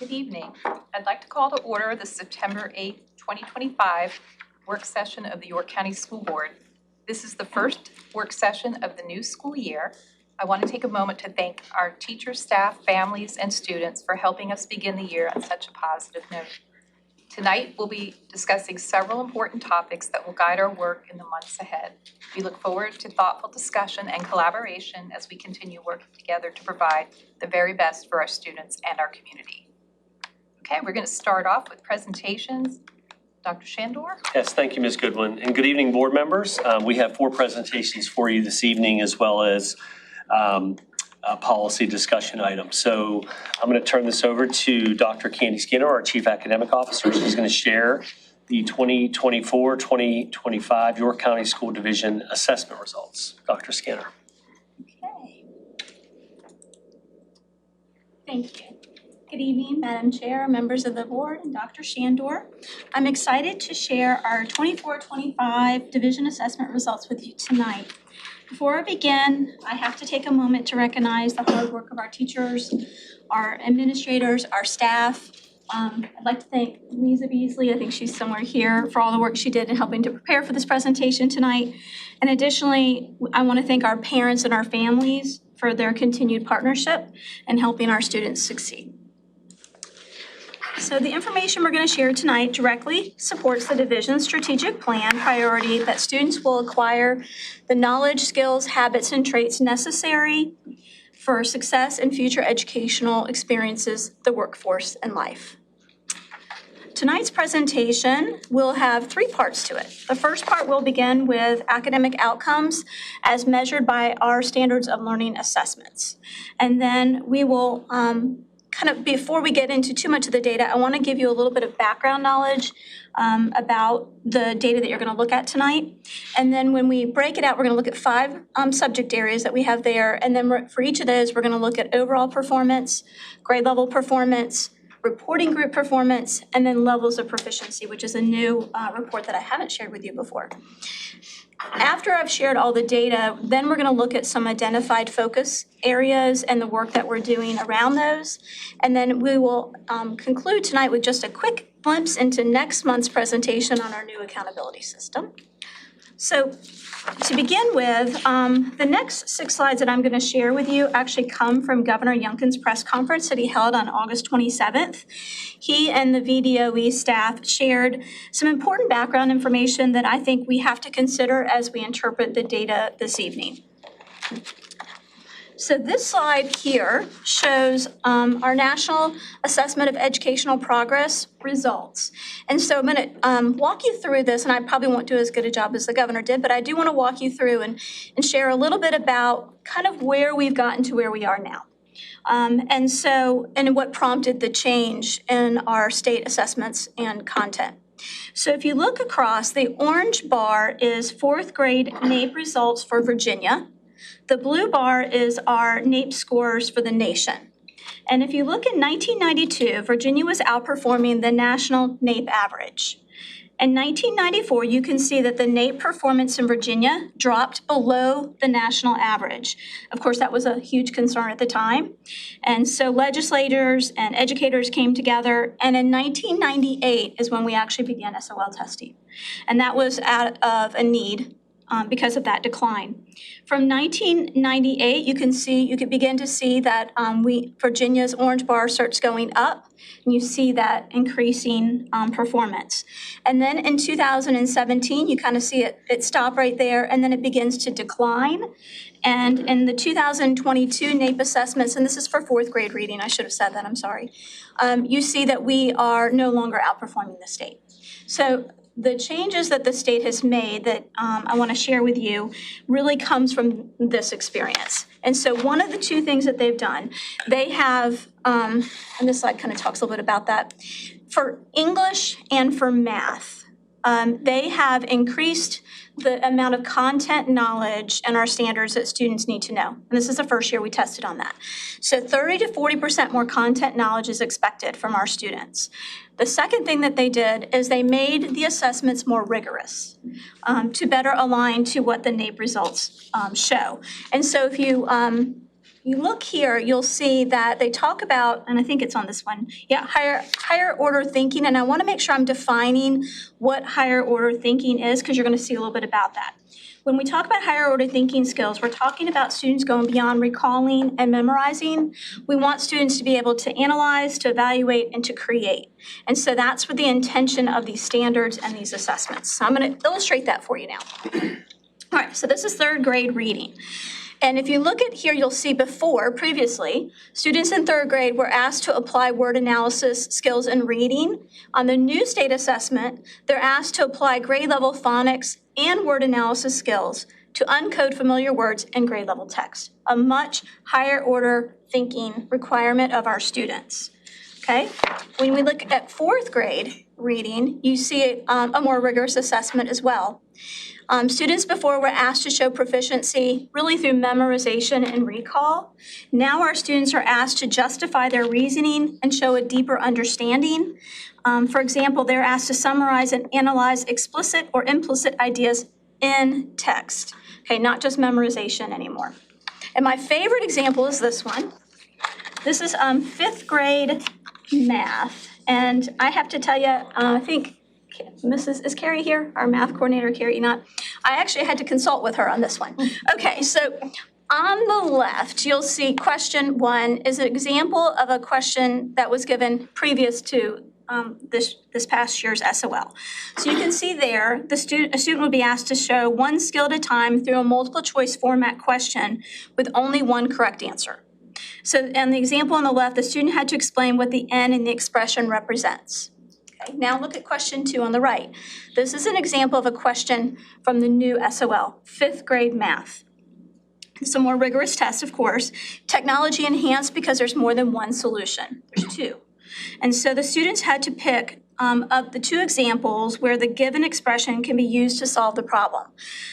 Good evening. I'd like to call to order the September 8th, 2025 work session of the York County School Board. This is the first work session of the new school year. I want to take a moment to thank our teachers, staff, families, and students for helping us begin the year on such a positive note. Tonight, we'll be discussing several important topics that will guide our work in the months ahead. We look forward to thoughtful discussion and collaboration as we continue working together to provide the very best for our students and our community. Okay, we're going to start off with presentations. Dr. Shandor? Yes, thank you, Ms. Goodwin. And good evening, board members. We have 4 presentations for you this evening, as well as a policy discussion item. So I'm going to turn this over to Dr. Candy Skinner, our Chief Academic Officer. She's going to share the 2024-2025 York County School Division assessment results. Dr. Skinner. Okay. Thank you. Good evening, Madam Chair, members of the board, and Dr. Shandor. I'm excited to share our 24-25 division assessment results with you tonight. Before I begin, I have to take a moment to recognize the hard work of our teachers, our administrators, our staff. I'd like to thank Lisa Beasley, I think she's somewhere here, for all the work she did in helping to prepare for this presentation tonight. And additionally, I want to thank our parents and our families for their continued partnership in helping our students succeed. So the information we're going to share tonight directly supports the division's strategic plan priority that students will acquire the knowledge, skills, habits, and traits necessary for success in future educational experiences, the workforce, and life. Tonight's presentation will have 3 parts to it. The first part will begin with academic outcomes as measured by our standards of learning assessments. And then we will before we get into too much of the data, I want to give you a little bit of background knowledge about the data that you're going to look at tonight. And then when we break it out, we're going to look at 5 subject areas that we have there. And then for each of those, we're going to look at overall performance, grade level performance, reporting group performance, and then levels of proficiency, which is a new report that I haven't shared with you before. After I've shared all the data, then we're going to look at some identified focus areas and the work that we're doing around those. And then we will conclude tonight with just a quick glimpse into next month's presentation on our new accountability system. So to begin with, the next 6 slides that I'm going to share with you actually come from Governor Youngkin's press conference that he held on August 27th. He and the VDOE staff shared some important background information that I think we have to consider as we interpret the data this evening. So this slide here shows our National Assessment of Educational Progress results. And so I'm going to walk you through this, and I probably won't do as good a job as the governor did, but I do want to walk you through and share a little bit about kind of where we've gotten to where we are now. And what prompted the change in our state assessments and content. So if you look across, the orange bar is 4th grade NAEP results for Virginia. The blue bar is our NAEP scores for the nation. And if you look in 1992, Virginia was outperforming the national NAEP average. In 1994, you can see that the NAEP performance in Virginia dropped below the national average. Of course, that was a huge concern at the time. And so legislators and educators came together, and in 1998 is when we actually began SOL testing. And that was out of a need because of that decline. From 1998, you could begin to see that Virginia's orange bar starts going up, and you see that increasing performance. And then in 2017, you kind of see it stop right there, and then it begins to decline. And in the 2022 NAEP assessments, and this is for 4th grade reading, I should have said that, I'm sorry, you see that we are no longer outperforming the state. So the changes that the state has made that I want to share with you really comes from this experience. And so one of the 2 things that they've done, they have, and this slide kind of talks a little bit about that, for English and for math, they have increased the amount of content knowledge and our standards that students need to know. And this is the first year we tested on that. So 30 to 40% more content knowledge is expected from our students. The second thing that they did is they made the assessments more rigorous to better align to what the NAEP results show. And so if you you look here, you'll see that they talk about, and I think it's on this one, higher order thinking, and I want to make sure I'm defining what higher order thinking is because you're going to see a little bit about that. When we talk about higher order thinking skills, we're talking about students going beyond recalling and memorizing. We want students to be able to analyze, to evaluate, and to create. And so that's what the intention of these standards and these assessments. So I'm going to illustrate that for you now. All right, so this is third grade reading. And if you look at here, you'll see previously, students in third grade were asked to apply word analysis skills in reading. On the new state assessment, they're asked to apply grade level phonics and word analysis skills to uncode familiar words in grade level text, a much higher order thinking requirement of our students. Okay, when we look at fourth grade reading, you see a more rigorous assessment as well. Students before were asked to show proficiency really through memorization and recall. Now our students are asked to justify their reasoning and show a deeper understanding. For example, they're asked to summarize and analyze explicit or implicit ideas in text. Okay, not just memorization anymore. And my favorite example is this one. This is fifth grade math. And I have to tell you, I think is Carrie here? Our math coordinator, Carrie, not. I actually had to consult with her on this one. Okay, so on the left, you'll see question 1 is an example of a question that was given previous to this past year's SOL. So you can see there, a student would be asked to show one skill at a time through a multiple choice format question with only one correct answer. So in the example on the left, the student had to explain what the N in the expression represents. Okay, now look at question 2 on the right. This is an example of a question from the new SOL, fifth grade math. It's a more rigorous test, of course. Technology enhanced because there's more than one solution. There's 2. And so the students had to pick of the 2 examples where the given expression can be used to solve the problem.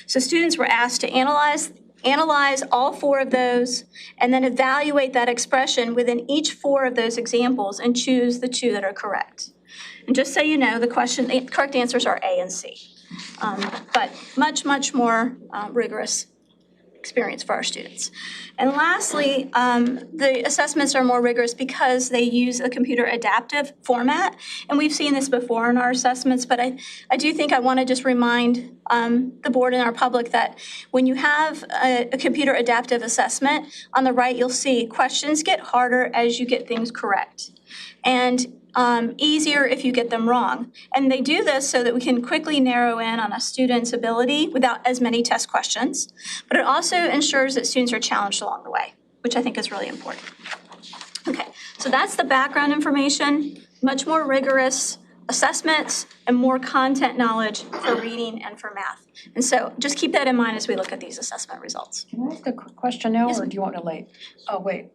So students were asked to analyze all 4 of those and then evaluate that expression within each 4 of those examples and choose the 2 that are correct. And just so you know, the correct answers are A and C, but much more rigorous experience for our students. And lastly, the assessments are more rigorous because they use a computer adaptive format. And we've seen this before in our assessments, but I do think I want to just remind the board and our public that when you have a computer adaptive assessment, on the right you'll see questions get harder as you get things correct. And easier if you get them wrong. And they do this so that we can quickly narrow in on a student's ability without as many test questions. But it also ensures that students are challenged along the way, which I think is really important. Okay, so that's the background information, much more rigorous assessments and more content knowledge for reading and for math. And so just keep that in mind as we look at these assessment results. Can I ask a quick question now, Yes, or do you want me to wait? Oh, wait.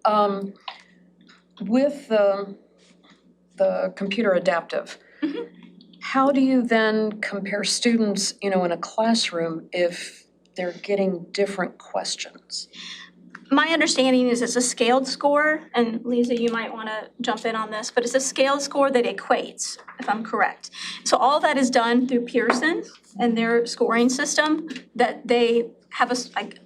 With the computer adaptive, how do you then compare students, in a classroom if they're getting different questions? My understanding is it's a scaled score, and Lisa, you might want to jump in on this, but it's a scaled score that equates, if I'm correct. So all that is done through Pearson and their scoring system, that they have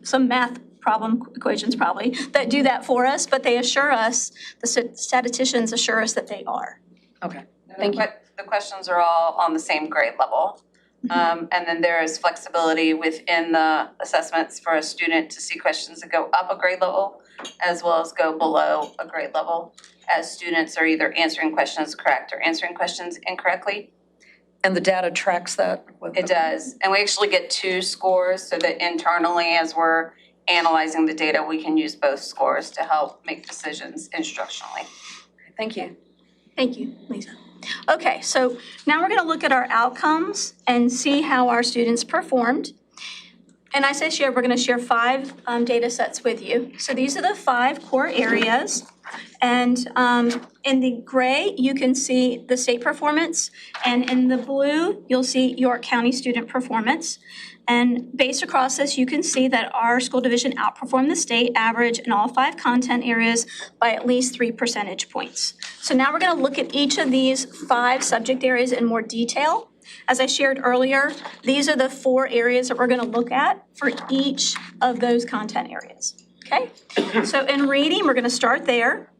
some math problem equations probably that do that for us, but they assure us, the statisticians assure us that they are. Okay, thank you. The questions are all on the same grade level. And then there is flexibility within the assessments for a student to see questions that go up a grade level as well as go below a grade level, as students are either answering questions correct or answering questions incorrectly. And the data tracks that? It does. And we actually get 2 scores so that internally, as we're analyzing the data, we can use both scores to help make decisions instructionally. Thank you. Thank you, Lisa. Okay, so now we're going to look at our outcomes and see how our students performed. And I say share, we're going to share 5 data sets with you. So these are the 5 core areas. And in the gray, you can see the state performance. And in the blue, you'll see York County student performance. And based across this, you can see that our school division outperformed the state average in all 5 content areas by at least 3 percentage points. So now we're going to look at each of these 5 subject areas in more detail. As I shared earlier, these are the 4 areas that we're going to look at for each of those content areas. Okay, so in reading, we're gonna start there.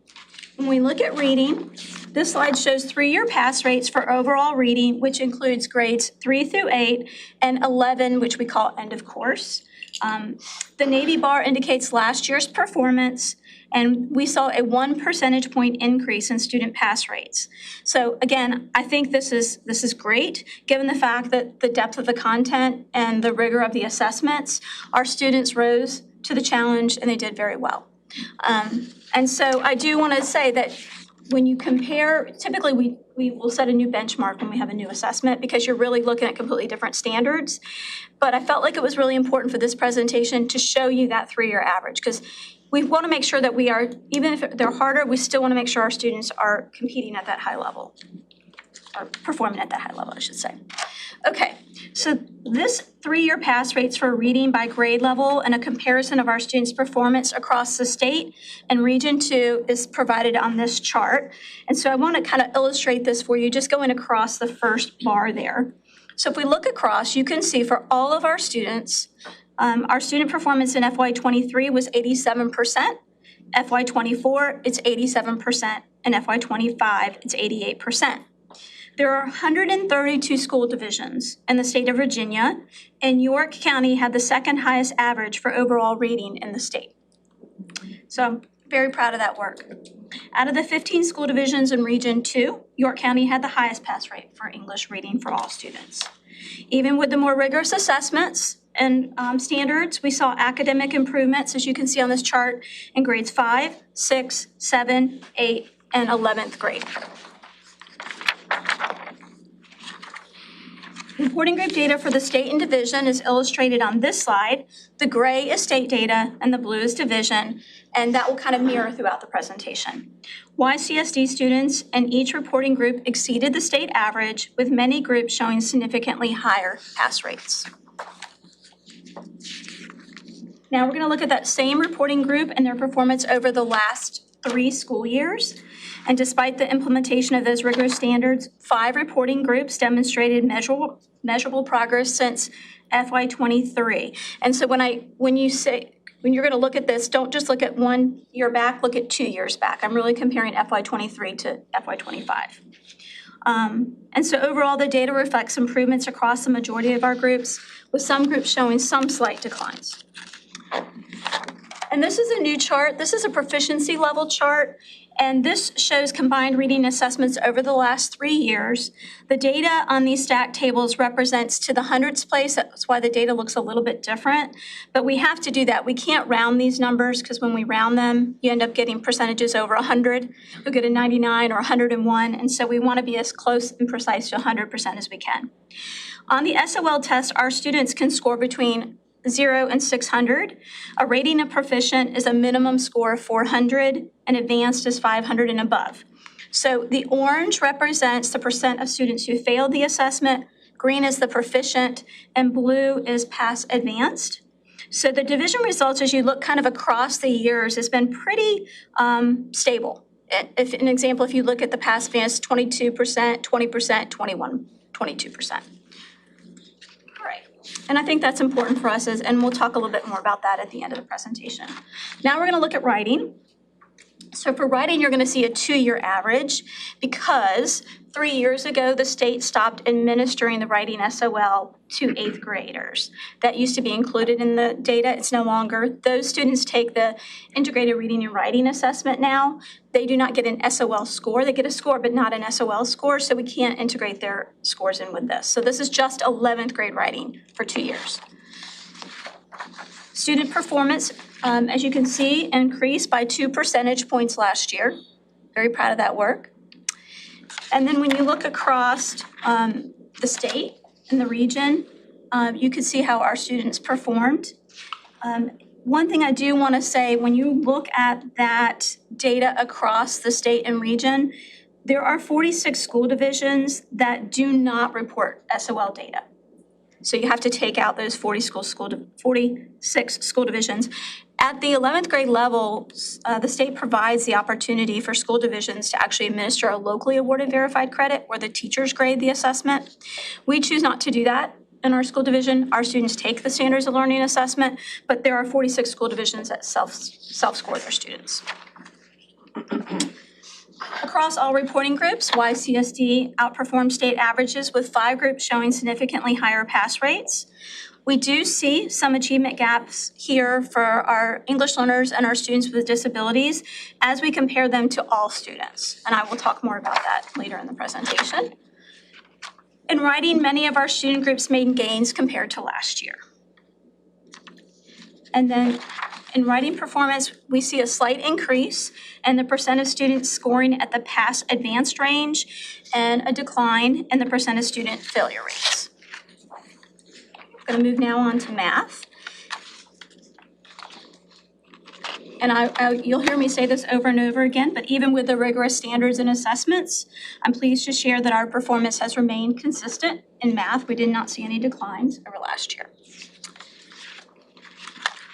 When we look at reading, this slide shows 3-year pass rates for overall reading, which includes grades 3 through 8 and 11, which we call end of course. The navy bar indicates last year's performance, and we saw a 1 percentage point increase in student pass rates. So again, I think this is great, given the fact that the depth of the content and the rigor of the assessments, our students rose to the challenge and they did very well. And so I do want to say that when you compare, typically we will set a new benchmark when we have a new assessment because you're really looking at completely different standards. But I felt like it was really important for this presentation to show you that 3-year average because we want to make sure that we are, even if they're harder, we still want to make sure our students are competing at that high level, or performing at that high level, I should say. Okay, so this 3-year pass rates for reading by grade level and a comparison of our students' performance across the state and Region 2 is provided on this chart. And so I want to kind of illustrate this for you, just going across the first bar there. So if we look across, you can see for all of our students, our student performance in FY23 was 87%. FY24, it's 87%. And FY25, it's 88%. There are 132 school divisions in the state of Virginia, and York County had the second highest average for overall reading in the state. So I'm very proud of that work. Out of the 15 school divisions in Region 2, York County had the highest pass rate for English reading for all students. Even with the more rigorous assessments and standards, we saw academic improvements, as you can see on this chart, in grades 5, 6, 7, 8, and 11th grade. Reporting group data for the state and division is illustrated on this slide. The gray is state data and the blue is division, and that will kind of mirror throughout the presentation. YCSD students in each reporting group exceeded the state average, with many groups showing significantly higher pass rates. Now we're going to look at that same reporting group and their performance over the last 3 school years. And despite the implementation of those rigorous standards, 5 reporting groups demonstrated measurable progress since FY23. And so when you're going to look at this, don't just look at 1 year back, look at 2 years back. I'm really comparing FY23 to FY25. And so overall, the data reflects improvements across the majority of our groups, with some groups showing some slight declines. And this is a new chart. This is a proficiency level chart. And this shows combined reading assessments over the last 3 years. The data on these stacked tables represents to the hundredths place. That's why the data looks a little bit different. But we have to do that. We can't round these numbers because when we round them, you end up getting percentages over 100. You'll get a 99 or 101. And so we want to be as close and precise to 100% as we can. On the SOL test, our students can score between 0 and 600. A rating of proficient is a minimum score of 400, and advanced is 500 and above. So the orange represents the percent of students who failed the assessment, green is the proficient, and blue is pass advanced. So the division results, as you look kind of across the years, has been pretty stable. If an example, if you look at the pass advanced, 22%, 20%, 21, 22%. And I think that's important for us, and we'll talk a little bit more about that at the end of the presentation. Now we're going to look at writing. So for writing, you're going to see a 2-year average because 3 years ago, the state stopped administering the writing SOL to 8th graders. That used to be included in the data. It's no longer. Those students take the integrated reading and writing assessment now. They do not get an SOL score. They get a score, but not an SOL score, so we can't integrate their scores in with this. So this is just 11th grade writing for 2 years. Student performance, as you can see, increased by 2 percentage points last year. Very proud of that work. And then when you look across the state and the region, you can see how our students performed. One thing I do want to say, when you look at that data across the state and region, there are 46 school divisions that do not report SOL data. So you have to take out those 46 school divisions. At the 11th grade level, the state provides the opportunity for school divisions to actually administer a locally awarded verified credit where the teachers grade the assessment. We choose not to do that. in our school division, our students take the standards of learning assessment, but there are 46 school divisions that self-score their students. Across all reporting groups, YCSD outperformed state averages with 5 groups showing significantly higher pass rates. We do see some achievement gaps here for our English learners and our students with disabilities as we compare them to all students, and I will talk more about that later in the presentation. In writing, many of our student groups made gains compared to last year. And then in writing performance, we see a slight increase in the percent of students scoring at the pass advanced range and a decline in the percent of student failure rates. I'm going to move now on to math. And you'll hear me say this over and over again, but even with the rigorous standards and assessments, I'm pleased to share that our performance has remained consistent in math. We did not see any declines over last year.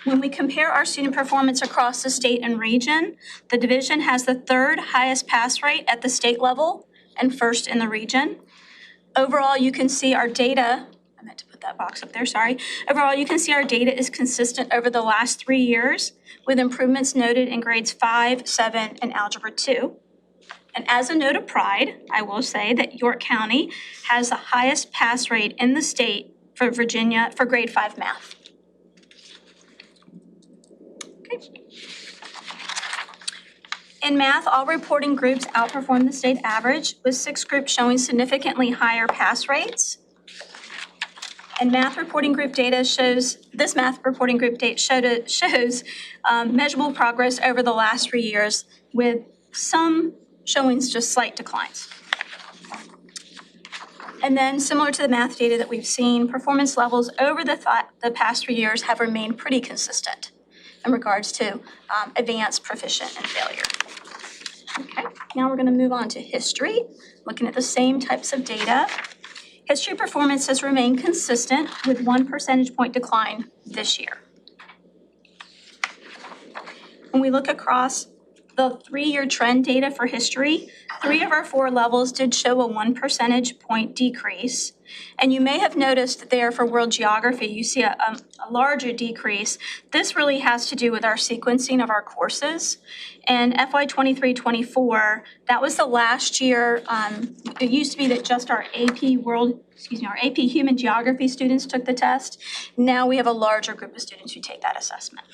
When we compare our student performance across the state and region, the division has the 3rd highest pass rate at the state level and 1st in the region. Overall, you can see our data, I meant to put that box up there, sorry. Overall, you can see our data is consistent over the last 3 years, with improvements noted in grades 5, 7, and Algebra 2. And as a note of pride, I will say that York County has the highest pass rate in the state for Virginia for grade 5 math. Okay. In math, all reporting groups outperformed the state average, with 6 groups showing significantly higher pass rates. And math reporting group data shows measurable progress over the last 3 years, with some showing just slight declines. And then, similar to the math data that we've seen, performance levels over the past 3 years have remained pretty consistent in regards to advanced, proficient, and failure. Okay, now we're going to move on to history, looking at the same types of data. History performance has remained consistent with 1 percentage point decline this year. When we look across the 3-year trend data for history, 3 of our 4 levels did show a 1 percentage point decrease. And you may have noticed there for world geography, you see a larger decrease. This really has to do with our sequencing of our courses. And FY 23-24, that was the last year. It used to be that just our AP Human Geography students took the test. Now we have a larger group of students who take that assessment.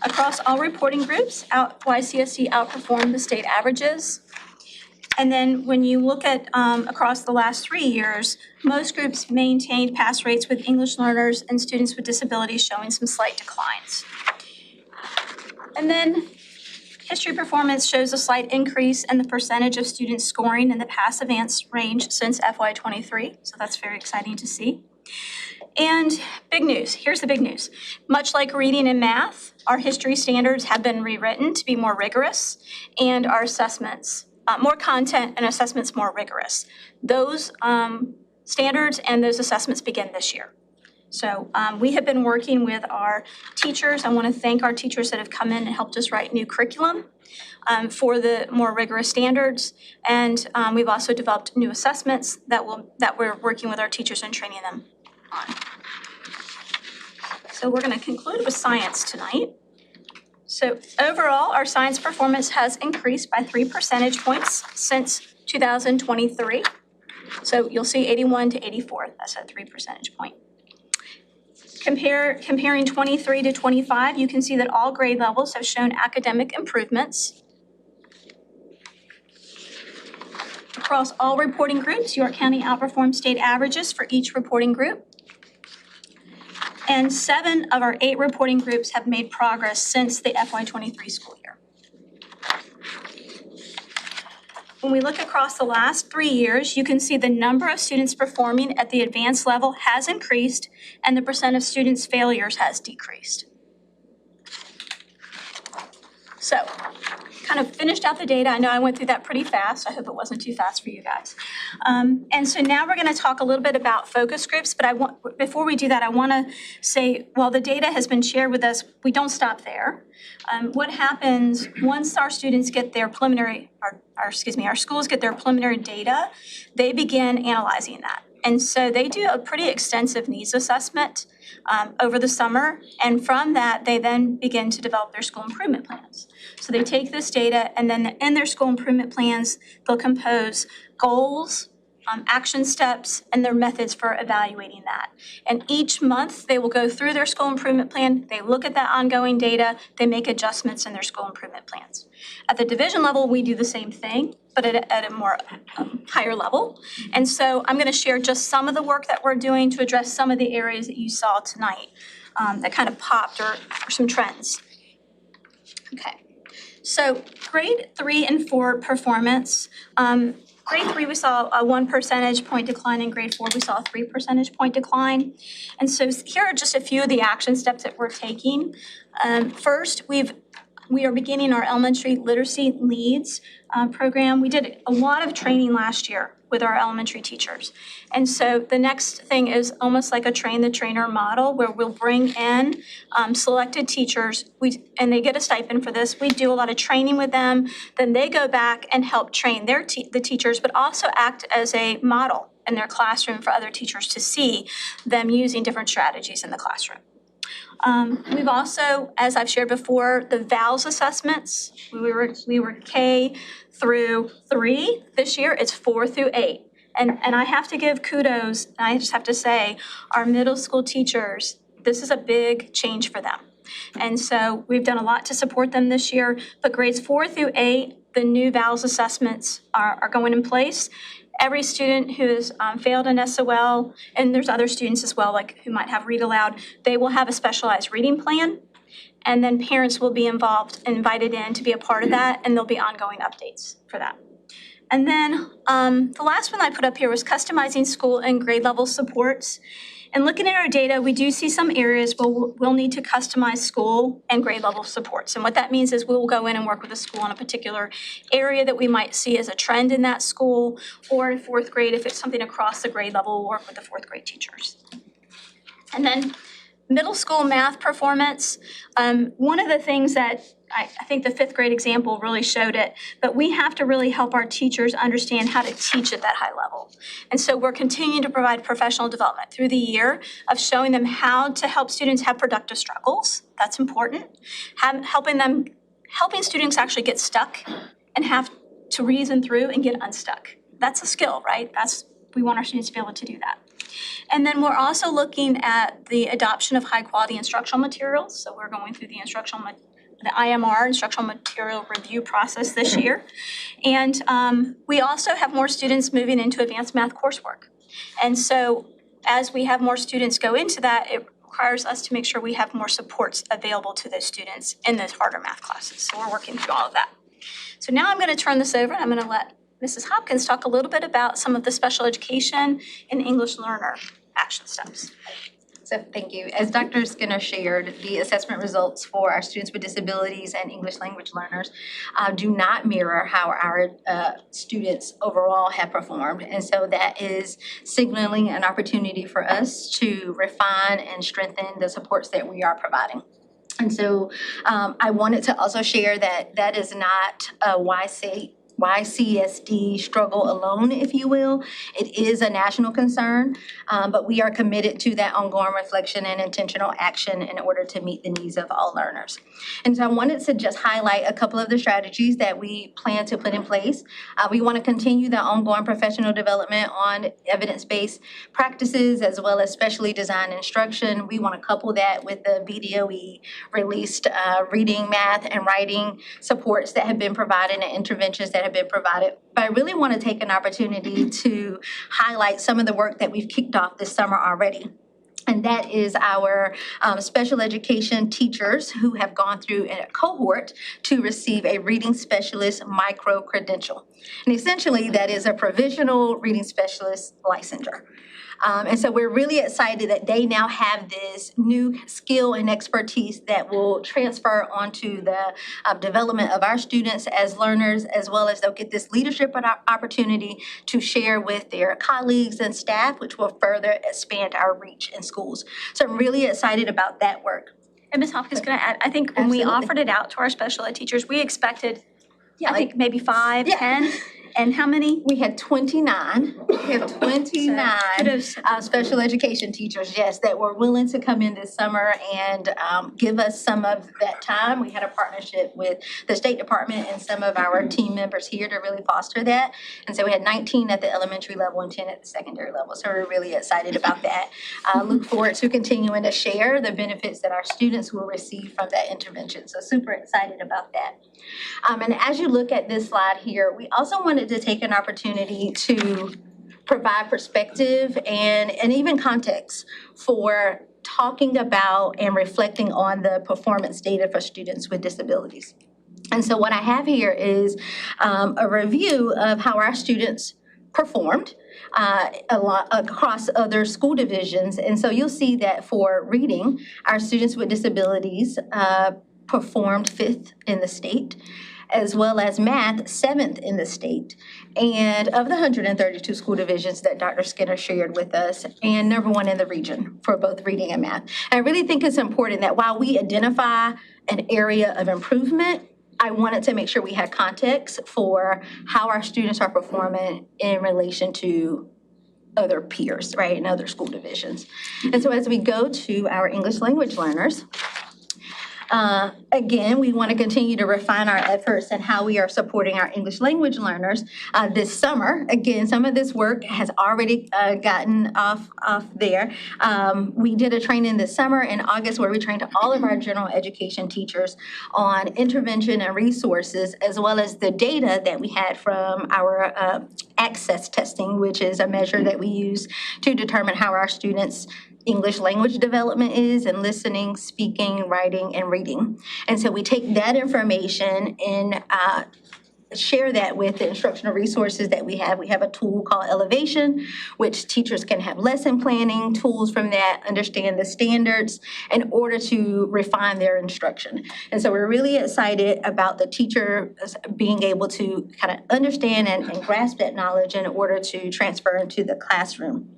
Across all reporting groups, YCSD outperformed the state averages. And then when you look at across the last 3 years, most groups maintained pass rates with English learners and students with disabilities showing some slight declines. And then history performance shows a slight increase in the percentage of students scoring in the pass advanced range since FY23. So that's very exciting to see. And big news, here's the big news. Much like reading and math, our history standards have been rewritten to be more rigorous, and our assessments, more content and assessments more rigorous. Those standards and those assessments begin this year. So we have been working with our teachers. I want to thank our teachers that have come in and helped us write new curriculum for the more rigorous standards. And we've also developed new assessments that we're working with our teachers and training them on. So we're going to conclude with science tonight. So overall, our science performance has increased by 3 percentage points since 2023. So you'll see 81 to 84, that's a 3 percentage point. Comparing 23 to 25, you can see that all grade levels have shown academic improvements. Across all reporting groups, York County outperformed state averages for each reporting group. And 7 of our 8 reporting groups have made progress since the FY23 school year. When we look across the last 3 years, you can see the number of students performing at the advanced level has increased and the percent of students' failures has decreased. So, kind of finished out the data. I know I went through that pretty fast. I hope it wasn't too fast for you guys. And so now we're going to talk a little bit about focus groups, but before we do that, I want to say, while the data has been shared with us, we don't stop there. What happens once our students get their our schools get their preliminary data, they begin analyzing that. And so they do a pretty extensive needs assessment over the summer, and from that, they then begin to develop their school improvement plans. So they take this data, and then in their school improvement plans, they'll compose goals, action steps, and their methods for evaluating that. And each month, they will go through their school improvement plan, they look at that ongoing data, they make adjustments in their school improvement plans. At the division level, we do the same thing, but at a more higher level. And so I'm going to share just some of the work that we're doing to address some of the areas that you saw tonight that kind of popped or some trends. Okay, so grade 3 and 4 performance. Grade 3, we saw a 1 percentage point decline. In grade 4, we saw a 3 percentage point decline. And so here are just a few of the action steps that we're taking. First, we are beginning our elementary literacy leads program. We did a lot of training last year with our elementary teachers. And so the next thing is almost like a train the trainer model, where we'll bring in selected teachers, and they get a stipend for this. We do a lot of training with them. Then they go back and help train the teachers, but also act as a model in their classroom for other teachers to see them using different strategies in the classroom. We've also, as I've shared before, the VALS assessments. We were K through 3 this year. It's 4 through 8. And I have to give kudos, and I just have to say, our middle school teachers, this is a big change for them. And so we've done a lot to support them this year, but grades 4 through 8, the new VALS assessments are going in place. Every student who has failed an SOL, and there's other students as well, like who might have read aloud, they will have a specialized reading plan, and then parents will be invited in to be a part of that, and there'll be ongoing updates for that. And then the last one I put up here was customizing school and grade level supports. And looking at our data, we do see some areas where we'll need to customize school and grade level supports. And what that means is we will go in and work with the school on a particular area that we might see as a trend in that school, or in 4th grade, if it's something across the grade level, we'll work with the 4th grade teachers. And then middle school math performance. One of the things that I think the 5th grade example really showed it, but we have to really help our teachers understand how to teach at that high level. And so we're continuing to provide professional development through the year of showing them how to help students have productive struggles. That's important. Helping students actually get stuck and have to reason through and get unstuck. That's a skill, right? We want our students to be able to do that. And then we're also looking at the adoption of high quality instructional materials. So we're going through the IMR, instructional material review process this year. And we also have more students moving into advanced math coursework. And so as we have more students go into that, it requires us to make sure we have more supports available to those students in those harder math classes. So we're working through all of that. So now I'm going to turn this over and I'm going to let Mrs. Hopkins talk a little bit about some of the special education and English learner action steps. So thank you. As Dr. Skinner shared, the assessment results for our students with disabilities and English language learners do not mirror how our students overall have performed. And so that is signaling an opportunity for us to refine and strengthen the supports that we are providing. And so I wanted to also share that that is not a YCSD struggle alone, if you will. It is a national concern, but we are committed to that ongoing reflection and intentional action in order to meet the needs of all learners. And so I wanted to just highlight a couple of the strategies that we plan to put in place. We want to continue the ongoing professional development on evidence-based practices as well as specially designed instruction. We want to couple that with the VDOE released reading, math, and writing supports that have been provided and interventions that have been provided. But I really want to take an opportunity to highlight some of the work that we've kicked off this summer already. And that is our special education teachers who have gone through a cohort to receive a reading specialist micro-credential. And essentially, that is a provisional reading specialist licensure. And so we're really excited that they now have this new skill and expertise that will transfer onto the development of our students as learners, as well as they'll get this leadership opportunity to share with their colleagues and staff, which will further expand our reach in schools. So I'm really excited about that work. And Ms. Hopkins, can I add, I think when we Absolutely. offered it out to our special ed teachers, we expected, Yeah, I think maybe 5, Yeah. 10, and how many? We had 29. We had 29 Kudos. special education teachers, yes, that were willing to come in this summer and give us some of that time. We had a partnership with the State Department and some of our team members here to really foster that. And so we had 19 at the elementary level and 10 at the secondary level. So we're really excited about that. Look forward to continuing to share the benefits that our students will receive from that intervention. So super excited about that. And as you look at this slide here, we also wanted to take an opportunity to provide perspective and even context for talking about and reflecting on the performance data for students with disabilities. And so what I have here is a review of how our students performed a lot across other school divisions. And so you'll see that for reading, our students with disabilities performed 5th in the state, as well as math, 7th in the state. And of the 132 school divisions that Dr. Skinner shared with us, and number 1 in the region for both reading and math. And I really think it's important that while we identify an area of improvement, I wanted to make sure we had context for how our students are performing in relation to other peers, right, and other school divisions. And so as we go to our English language learners, again, we want to continue to refine our efforts and how we are supporting our English language learners this summer. Again, some of this work has already gotten off there. We did a training this summer in August where we trained all of our general education teachers on intervention and resources, as well as the data that we had from our access testing, which is a measure that we use to determine how our students' English language development is in listening, speaking, writing, and reading. And so we take that information and share that with the instructional resources that we have. We have a tool called Elevation, which teachers can have lesson planning tools from that, understand the standards in order to refine their instruction. And so we're really excited about the teacher being able to kind of understand and grasp that knowledge in order to transfer into the classroom.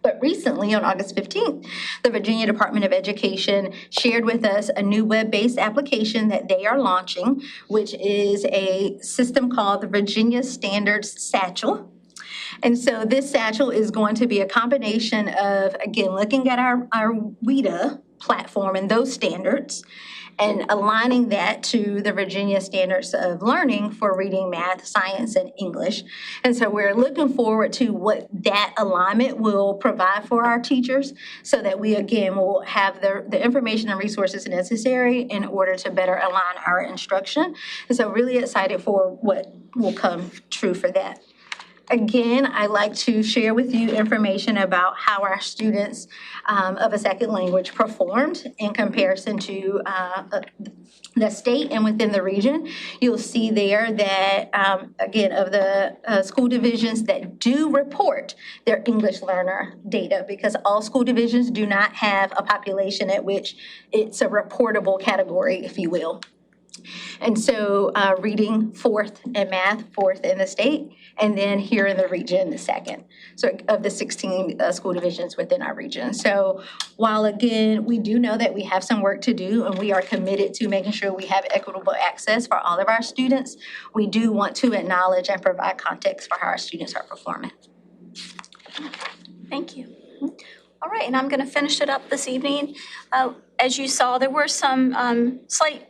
But recently, on August 15th, the Virginia Department of Education shared with us a new web-based application that they are launching, which is a system called the Virginia Standards Satchel. And so this satchel is going to be a combination of, again, looking at our WIDA platform and those standards, and aligning that to the Virginia Standards of Learning for reading, math, science, and English. And so we're looking forward to what that alignment will provide for our teachers so that we, again, will have the information and resources necessary in order to better align our instruction. And so really excited for what will come true for that. Again, I'd like to share with you information about how our students of a second language performed in comparison to the state and within the region. You'll see there that, again, of the school divisions that do report their English learner data, because all school divisions do not have a population at which it's a reportable category, if you will. And so reading 4th and math 4th in the state, and then here in the region, the 2nd. So of the 16 school divisions within our region. So while again, we do know that we have some work to do and we are committed to making sure we have equitable access for all of our students, we do want to acknowledge and provide context for how our students are performing. Thank you. All right, and I'm going to finish it up this evening. As you saw, there were some slight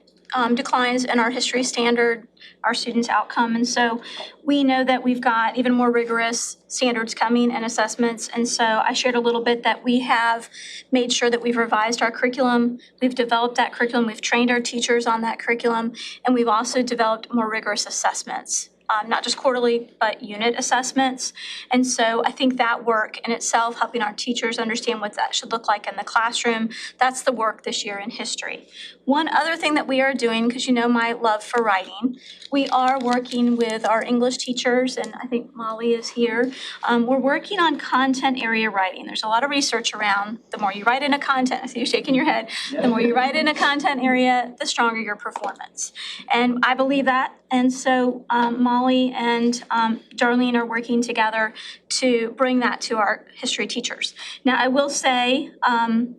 declines in our history standard, our students' outcome. And so we know that we've got even more rigorous standards coming and assessments. And so I shared a little bit that we have made sure that we've revised our curriculum. We've developed that curriculum. We've trained our teachers on that curriculum. And we've also developed more rigorous assessments not just quarterly, but unit assessments. And so I think that work in itself, helping our teachers understand what that should look like in the classroom, that's the work this year in history. One other thing that we are doing, because you know my love for writing, we are working with our English teachers, and I think Molly is here. We're working on content area writing. There's a lot of research around the more you write in a content, I see you shaking your head, the more you write in a content area, the stronger your performance. And I believe that. And so Molly and Darlene are working together to bring that to our history teachers. Now, I will say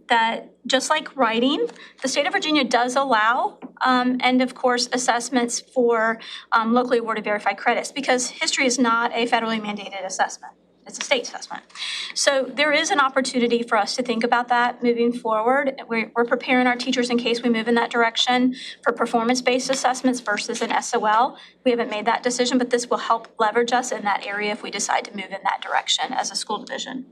that just like writing, the state of Virginia does allow and of course assessments for locally awarded verified credits, because history is not a federally mandated assessment. It's a state assessment. So there is an opportunity for us to think about that moving forward. We're preparing our teachers in case we move in that direction for performance-based assessments versus an SOL. We haven't made that decision, but this will help leverage us in that area if we decide to move in that direction as a school division.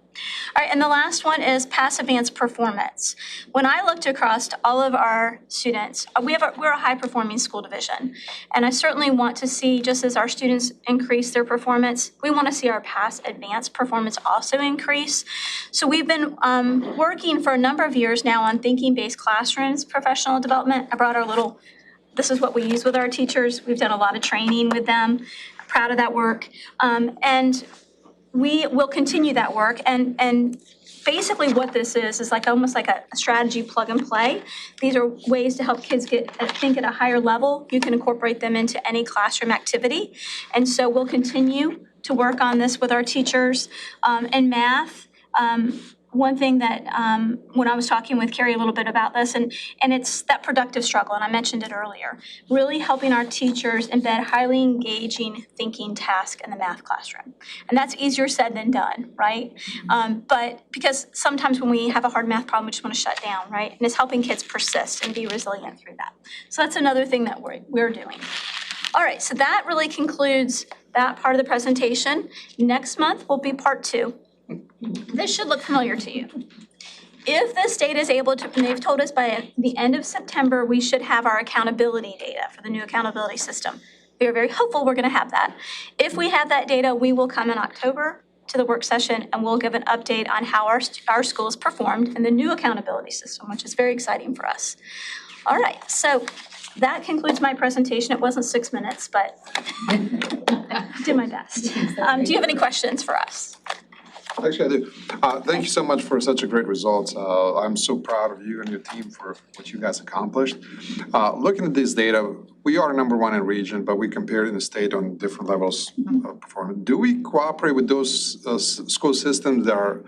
All right, and the last one is pass advanced performance. When I looked across all of our students, we're a high-performing school division. And I certainly want to see, just as our students increase their performance, we want to see our pass advanced performance also increase. So we've been working for a number of years now on thinking-based classrooms, professional development. I brought our little, this is what we use with our teachers. We've done a lot of training with them. I'm proud of that work. And we will continue that work. And basically what this is like almost like a strategy plug and play. These are ways to help kids think at a higher level. You can incorporate them into any classroom activity. And so we'll continue to work on this with our teachers. In math, one thing that when I was talking with Carrie a little bit about this, and it's that productive struggle, and I mentioned it earlier, really helping our teachers embed highly engaging thinking tasks in the math classroom. And that's easier said than done, right? But because sometimes when we have a hard math problem, we just want to shut down, right? And it's helping kids persist and be resilient through that. So that's another thing that we're doing. All right, so that really concludes that part of the presentation. Next month will be part 2. This should look familiar to you. If the state is able to, and they've told us by the end of September, we should have our accountability data for the new accountability system. We are very hopeful we're going to have that. If we have that data, we will come in October to the work session and we'll give an update on how our schools performed in the new accountability system, which is very exciting for us. All right, so that concludes my presentation. It wasn't 6 minutes, but I did my best. Do you have any questions for us? Actually, I do. Thank you so much for such a great results. I'm so proud of you and your team for what you guys accomplished. Looking at this data, we are #1 in region, but we compare in the state on different levels of performance. Do we cooperate with those school systems that are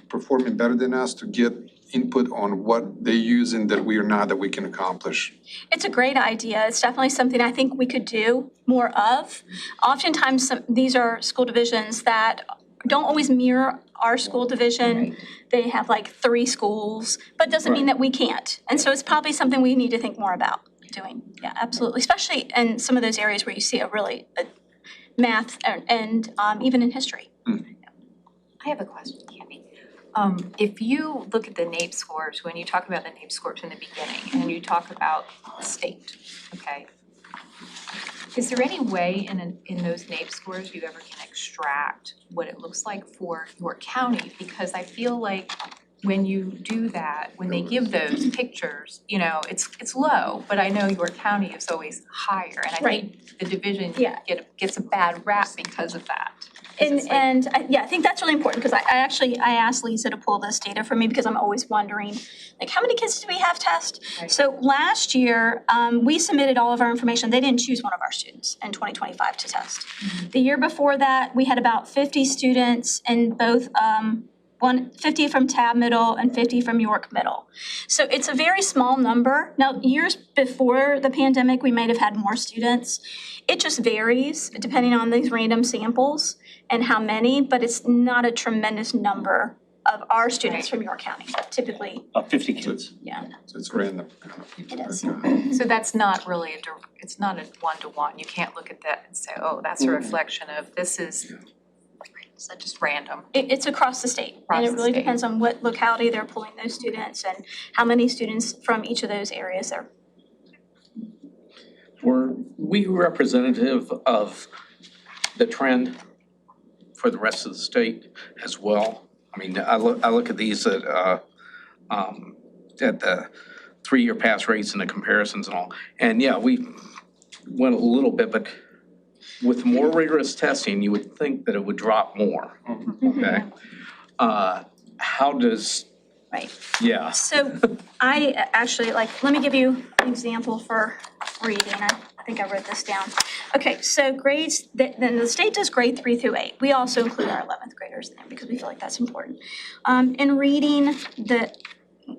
performing better than us to get input on what they use and that we are not, that we can accomplish? It's a great idea. It's definitely something I think we could do more of. Oftentimes, these are school divisions that don't always mirror our school division. Right. They have like 3 schools, but doesn't mean that we can't. And so it's probably something we need to think more about doing. Yeah, absolutely. Especially in some of those areas where you see a math and even in history. I have a question, Candy. If you look at the NAEP scores, when you talk about the NAEP scores in the beginning, and you talk about the state, okay? Is there any way in those NAEP scores you ever can extract what it looks like for York County? Because I feel like when you do that, when they give those pictures, you know, it's low, but I know York County is always higher, and I think the division gets a bad rap because of that. I think that's really important, because I asked Lisa to pull this data for me because I'm always wondering, like, how many kids do we have test? Right. So last year, we submitted all of our information. They didn't choose one of our students in 2025 to test. Mm-hmm. The year before that, we had about 50 students in both 50 from Tab Middle and 50 from York Middle. So it's a very small number. Now, years before the pandemic, we might have had more students. It just varies depending on these random samples and how many, but it's not a tremendous number of our students from York County, typically. 50 kids. Yeah. So it's random. It is. So that's not really it's not a one-to-one. You can't look at that and say, oh, that's a reflection of this is just random. It's across the state, and it really depends on what locality they're pulling those students and how many students from each of those areas are. Were we representative of the trend for the rest of the state as well? I mean, I look at these at the 3-year pass rates and the comparisons and all. And yeah, we went a little bit, but with more rigorous testing, you would think that it would drop more, okay? How does, Right. yeah. So I actually, let me give you an example for reading. I think I wrote this down. Okay, so grades, then the state does grade 3 through 8. We also include our 11th graders in there because we feel like that's important. In reading,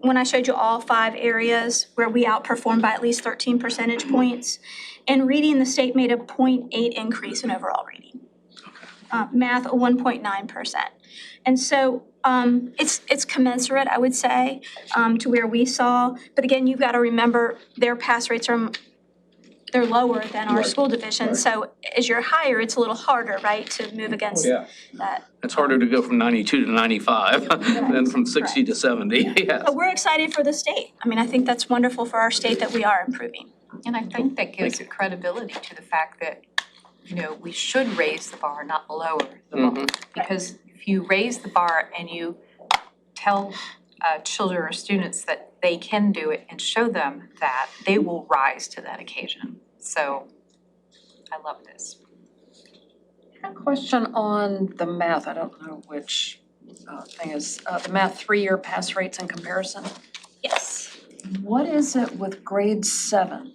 when I showed you all 5 areas where we outperformed by at least 13 percentage points, in reading, the state made a 0.8 increase in overall reading. Math, a 1.9%. And so it's commensurate, I would say, to where we saw. But again, you've got to remember their pass rates they're lower than our school division. So as you're higher, it's a little harder, right, to move against that. It's harder to go from 92 to 95 than from 60 to 70, yes. But we're excited for the state. I mean, I think that's wonderful for our state that we are improving. And I think that gives credibility to the fact that, we should raise the bar, not lower the bar. Because if you raise the bar and you tell children or students that they can do it and show them that, they will rise to that occasion. So I love this. I have a question on the math. I don't know which thing is, the math 3-year pass rates in comparison. Yes. What is it with grade 7?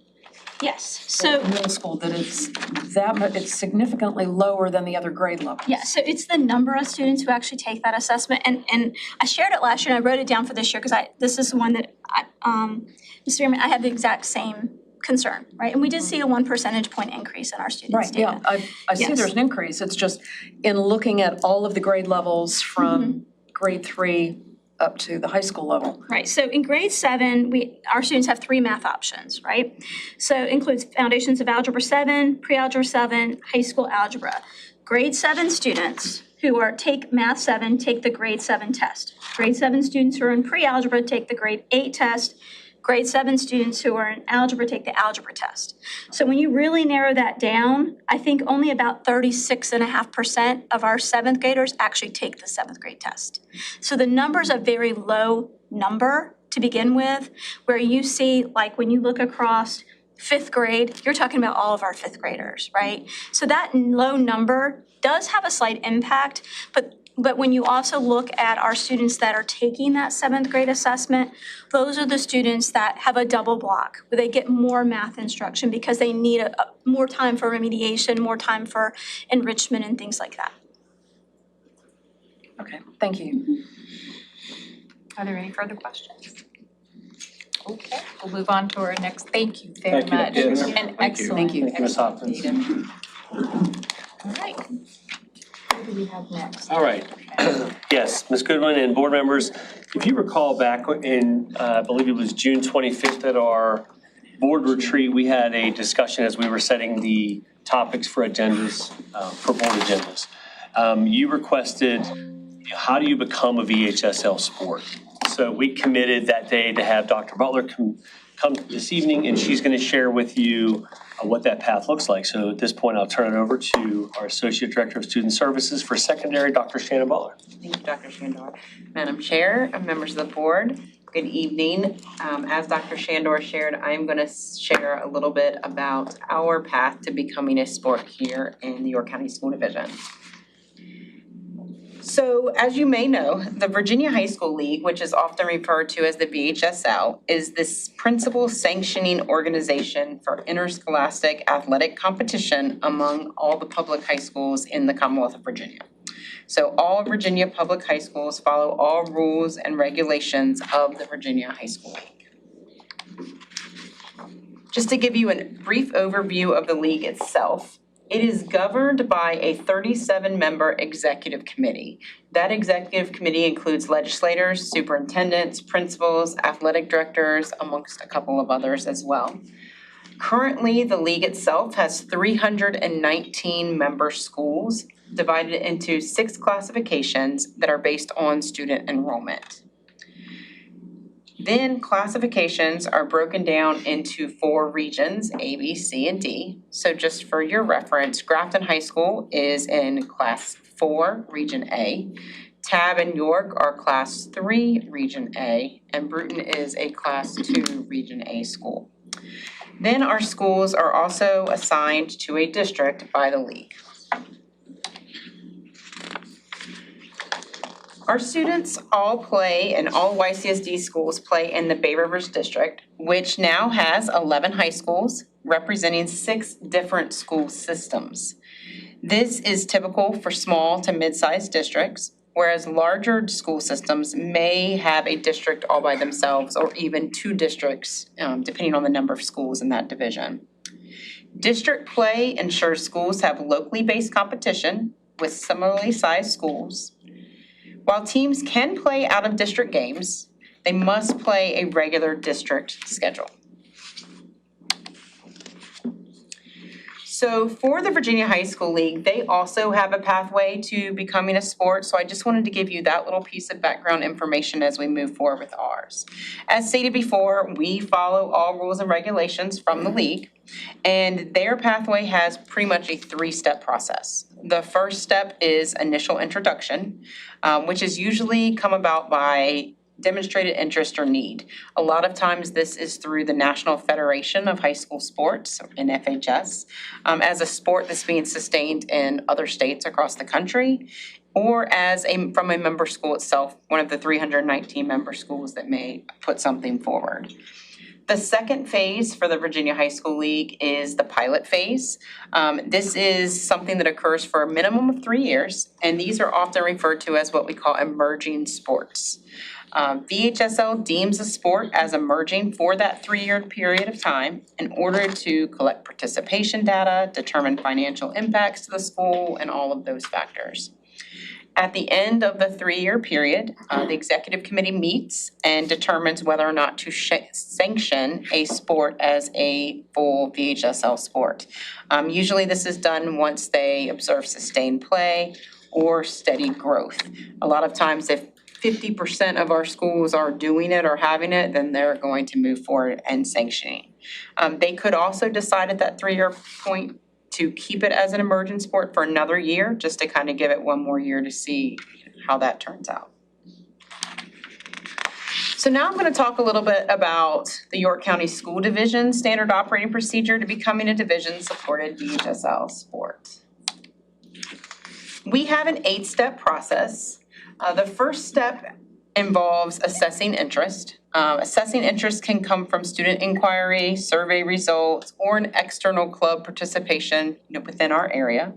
Yes. So Middle school, that it's significantly lower than the other grade levels. yeah, so it's the number of students who actually take that assessment, and I shared it last year and I wrote it down for this year because this is the one that Mr. Chairman, I had the exact same concern, right? And we did see a 1 percentage point increase in our students' data. Right, yeah, I see Yes. there's an increase. It's just in looking at all of the grade levels from grade 3 up to the high school level. Right, so in grade 7, our students have 3 math options, right? So it includes Foundations of Algebra 7, Pre-Algebra 7, High School Algebra. Grade 7 students who take Math 7 take the grade 7 test. Grade 7 students who are in Pre-Algebra take the grade 8 test. Grade 7 students who are in algebra take the algebra test. So when you really narrow that down, I think only about 36.5% of our 7th graders actually take the 7th grade test. So the number's a very low number to begin with, where you see, like when you look across 5th grade, you're talking about all of our 5th graders, right? So that low number does have a slight impact, but when you also look at our students that are taking that 7th grade assessment, those are the students that have a double block, where they get more math instruction because they need more time for remediation, more time for enrichment and things like that. Okay, thank you. Are there any further questions? Okay, we'll move on to our next. Thank you very much. Yes. And Thank you. excellent. Thank you. Thank you, Ms. Hopkins. Data. All right. What do we have next? All right. Yes, Ms. Goodwin and board members, if you recall back in, I believe it was June 25th at our board retreat, we had a discussion as we were setting the topics for agendas, for board agendas. You requested, how do you become a VHSL sport? So we committed that day to have Dr. Butler come this evening, and she's going to share with you what that path looks like. So at this point, I'll turn it over to our Associate Director of Student Services for Secondary, Dr. Shannon Butler. Thank you, Dr. Shandor. Madam Chair, members of the board, good evening. As Dr. Shandor shared, I'm going to share a little bit about our path to becoming a sport here in the York County School Division. So as you may know, the Virginia High School League, which is often referred to as the VHSL, is this principal sanctioning organization for interscholastic athletic competition among all the public high schools in the Commonwealth of Virginia. So all Virginia public high schools follow all rules and regulations of the Virginia High School League. Just to give you a brief overview of the league itself, it is governed by a 37-member executive committee. That executive committee includes legislators, superintendents, principals, athletic directors, amongst a couple of others as well. Currently, the league itself has 319 member schools divided into 6 classifications that are based on student enrollment. Then classifications are broken down into 4 regions, A, B, C, and D. So just for your reference, Grafton High School is in Class 4, Region A. Tab and York are Class 3, Region A, and Bruton is a Class 2, Region A school. Then our schools are also assigned to a district by the league. Our students all play, and all YCSD schools play in the Bay Rivers District, which now has 11 high schools representing 6 different school systems. This is typical for small to mid-sized districts, whereas larger school systems may have a district all by themselves or even 2 districts, depending on the number of schools in that division. District play ensures schools have locally based competition with similarly sized schools. While teams can play out of district games, they must play a regular district schedule. So for the Virginia High School League, they also have a pathway to becoming a sport. So I just wanted to give you that little piece of background information as we move forward with ours. As stated before, we follow all rules and regulations from the league, and their pathway has pretty much a 3-step process. The first step is initial introduction, which is usually come about by demonstrated interest or need. A lot of times this is through the National Federation of High School Sports, NFHS, as a sport that's being sustained in other states across the country, or from a member school itself, one of the 319 member schools that may put something forward. The second phase for the Virginia High School League is the pilot phase. This is something that occurs for a minimum of 3 years, and these are often referred to as what we call emerging sports. VHSL deems a sport as emerging for that 3-year period of time in order to collect participation data, determine financial impacts to the school, and all of those factors. At the end of the 3-year period, the executive committee meets and determines whether or not to sanction a sport as a full VHSL sport. Usually this is done once they observe sustained play or steady growth. A lot of times if 50% of our schools are doing it or having it, then they're going to move forward and sanctioning. They could also decide at that 3-year point to keep it as an emergent sport for another year, just to kind of give it one more year to see how that turns out. So now I'm going to talk a little bit about the York County School Division Standard Operating Procedure to becoming a division-supported VHSL sport. We have an 8-step process. The first step involves assessing interest. Assessing interest can come from student inquiry, survey results, or an external club participation within our area.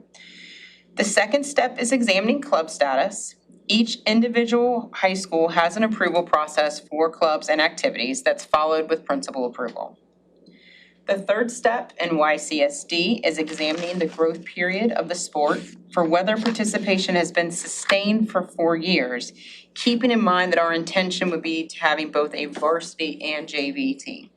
The second step is examining club status. Each individual high school has an approval process for clubs and activities that's followed with principal approval. The third step in YCSD is examining the growth period of the sport for whether participation has been sustained for 4 years, keeping in mind that our intention would be to having both a varsity and JV team.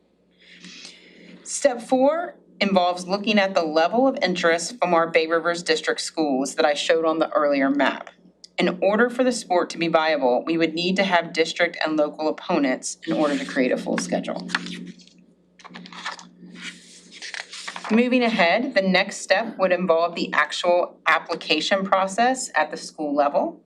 Step 4 involves looking at the level of interest from our Bay Rivers District schools that I showed on the earlier map. In order for the sport to be viable, we would need to have district and local opponents in order to create a full schedule. Moving ahead, the next step would involve the actual application process at the school level.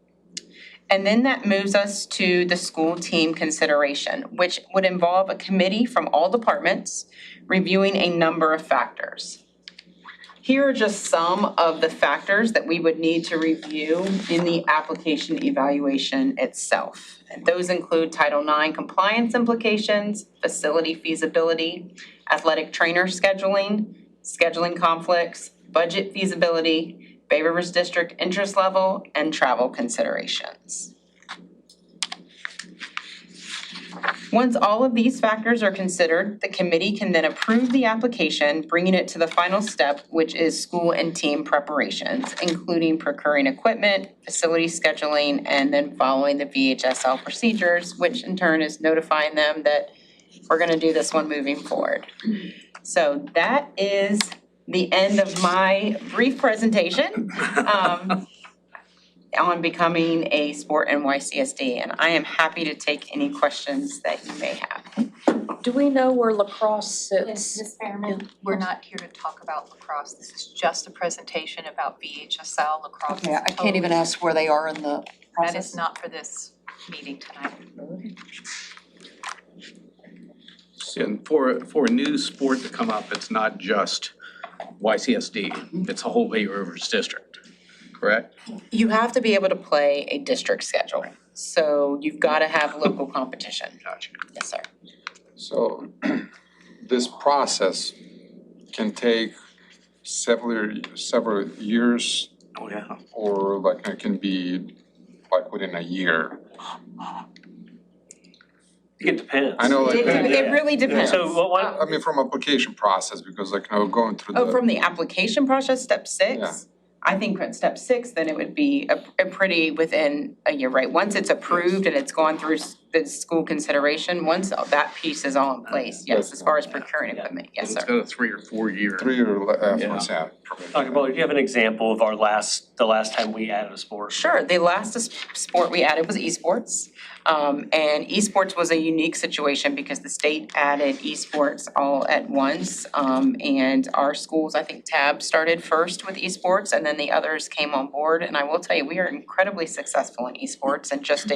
And then that moves us to the school team consideration, which would involve a committee from all departments reviewing a number of factors. Here are just some of the factors that we would need to review in the application evaluation itself. And those include Title IX compliance implications, facility feasibility, athletic trainer scheduling, scheduling conflicts, budget feasibility, Bay Rivers District interest level, and travel considerations. Once all of these factors are considered, the committee can then approve the application, bringing it to the final step, which is school and team preparations, including procuring equipment, facility scheduling, and then following the VHSL procedures, which in turn is notifying them that we're going to do this one moving forward. So that is the end of my brief presentation. on becoming a sport in YCSD, and I am happy to take any questions that you may have. Do we know where lacrosse sits? Ms. Fairman, we're not here to talk about lacrosse. This is just a presentation about VHSL lacrosse. Okay, I can't even ask where they are in the process. That is not for this meeting tonight. And for a new sport to come up, it's not just YCSD, it's a whole Bay Rivers district, correct? You have to be able to play a district schedule, so you've got to have local competition. Gotcha. Yes, sir. So this process can take several years, Oh, yeah. or like it can be like within a year. It depends. I know, like, It really depends. So what, I mean, from application process, because like, going through Oh, the, from the application process, step six? Yeah. I think at step six, then it would be a pretty within a year, right? Once it's approved and it's gone through the school consideration, once that piece is all in place, yes, as far as procuring equipment, yes, It's sir. got a 3 or 4 year. 3 year, Yeah. months out. Dr. Butler, do you have an example of the last time we added a sport? Sure, the last sport we added was esports. And esports was a unique situation because the state added esports all at once. And our schools, I think TAB started first with esports and then the others came on board. And I will tell you, we are incredibly successful in esports in just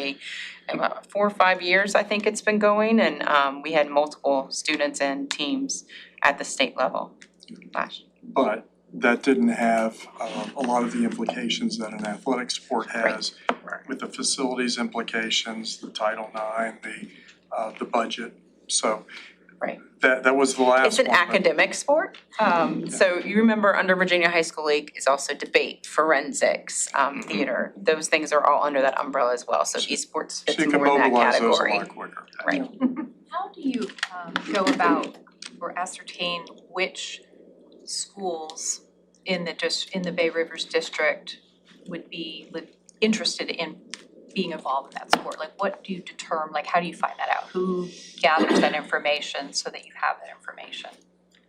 about 4 or 5 years, I think it's been going. And we had multiple students and teams at the state level last year. But that didn't have a lot of the implications that an athletic sport has with the facilities implications, the Title IX, the budget. So Right. that was the last It's an one, but- academic sport. So you remember under Virginia High School League is also debate, forensics, theater. Those things are all under that umbrella as well. So esports So fits you can more in that mobilize those a category. lot quicker. Right. How do you go about or ascertain which schools in the Bay Rivers district would be interested in being involved in that sport? Like, what do you determine, like, how do you find that out? Who gathers that information so that you have that information?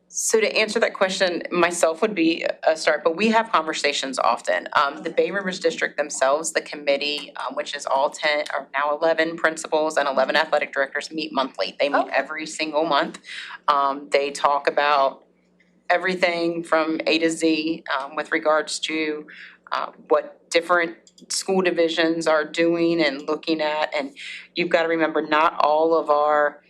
So to answer that question, myself would be a start, but we have conversations often. The Bay Rivers District themselves, the committee, which is all 10, or now 11 principals and 11 athletic directors meet monthly. They meet every single month. They talk about everything from A to Z with regards to what different school divisions are doing and looking at. And you've got to remember, not all of our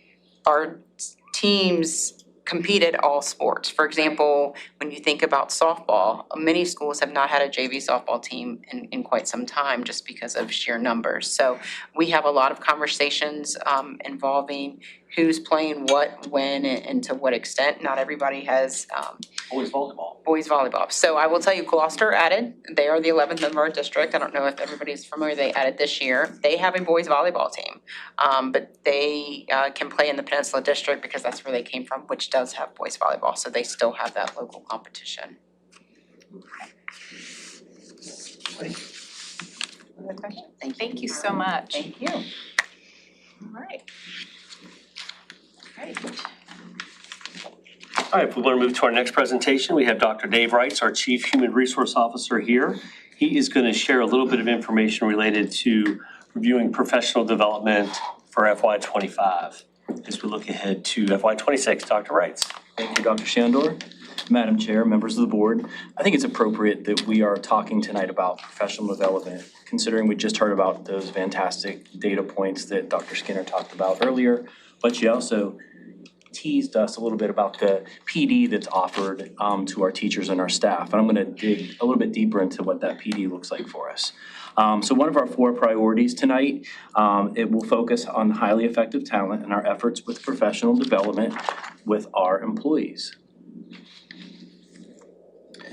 teams compete at all sports. For example, when you think about softball, many schools have not had a JV softball team in quite some time just because of sheer numbers. So we have a lot of conversations involving who's playing what, when, and to what extent. Not everybody has Boys volleyball. boys volleyball. So I will tell you, Gloucester added, they are the 11th member of our district. I don't know if everybody's familiar, they added this year. They have a boys volleyball team, but they can play in the Peninsula District because that's where they came from, which does have boys volleyball. So they still have that local competition. Other question? Thank you so much. Thank you. All right. Great. All right, if we want to move to our next presentation, we have Dr. Dave Wrights, our Chief Human Resource Officer here. He is going to share a little bit of information related to reviewing professional development for FY25 as we look ahead to FY26. Dr. Wrights. Thank you, Dr. Shandor. Madam Chair, members of the board, I think it's appropriate that we are talking tonight about professional development, considering we just heard about those fantastic data points that Dr. Skinner talked about earlier, but she also teased us a little bit about the PD that's offered to our teachers and our staff. And I'm going to dig a little bit deeper into what that PD looks like for us. So one of our 4 priorities tonight, it will focus on highly effective talent and our efforts with professional development with our employees.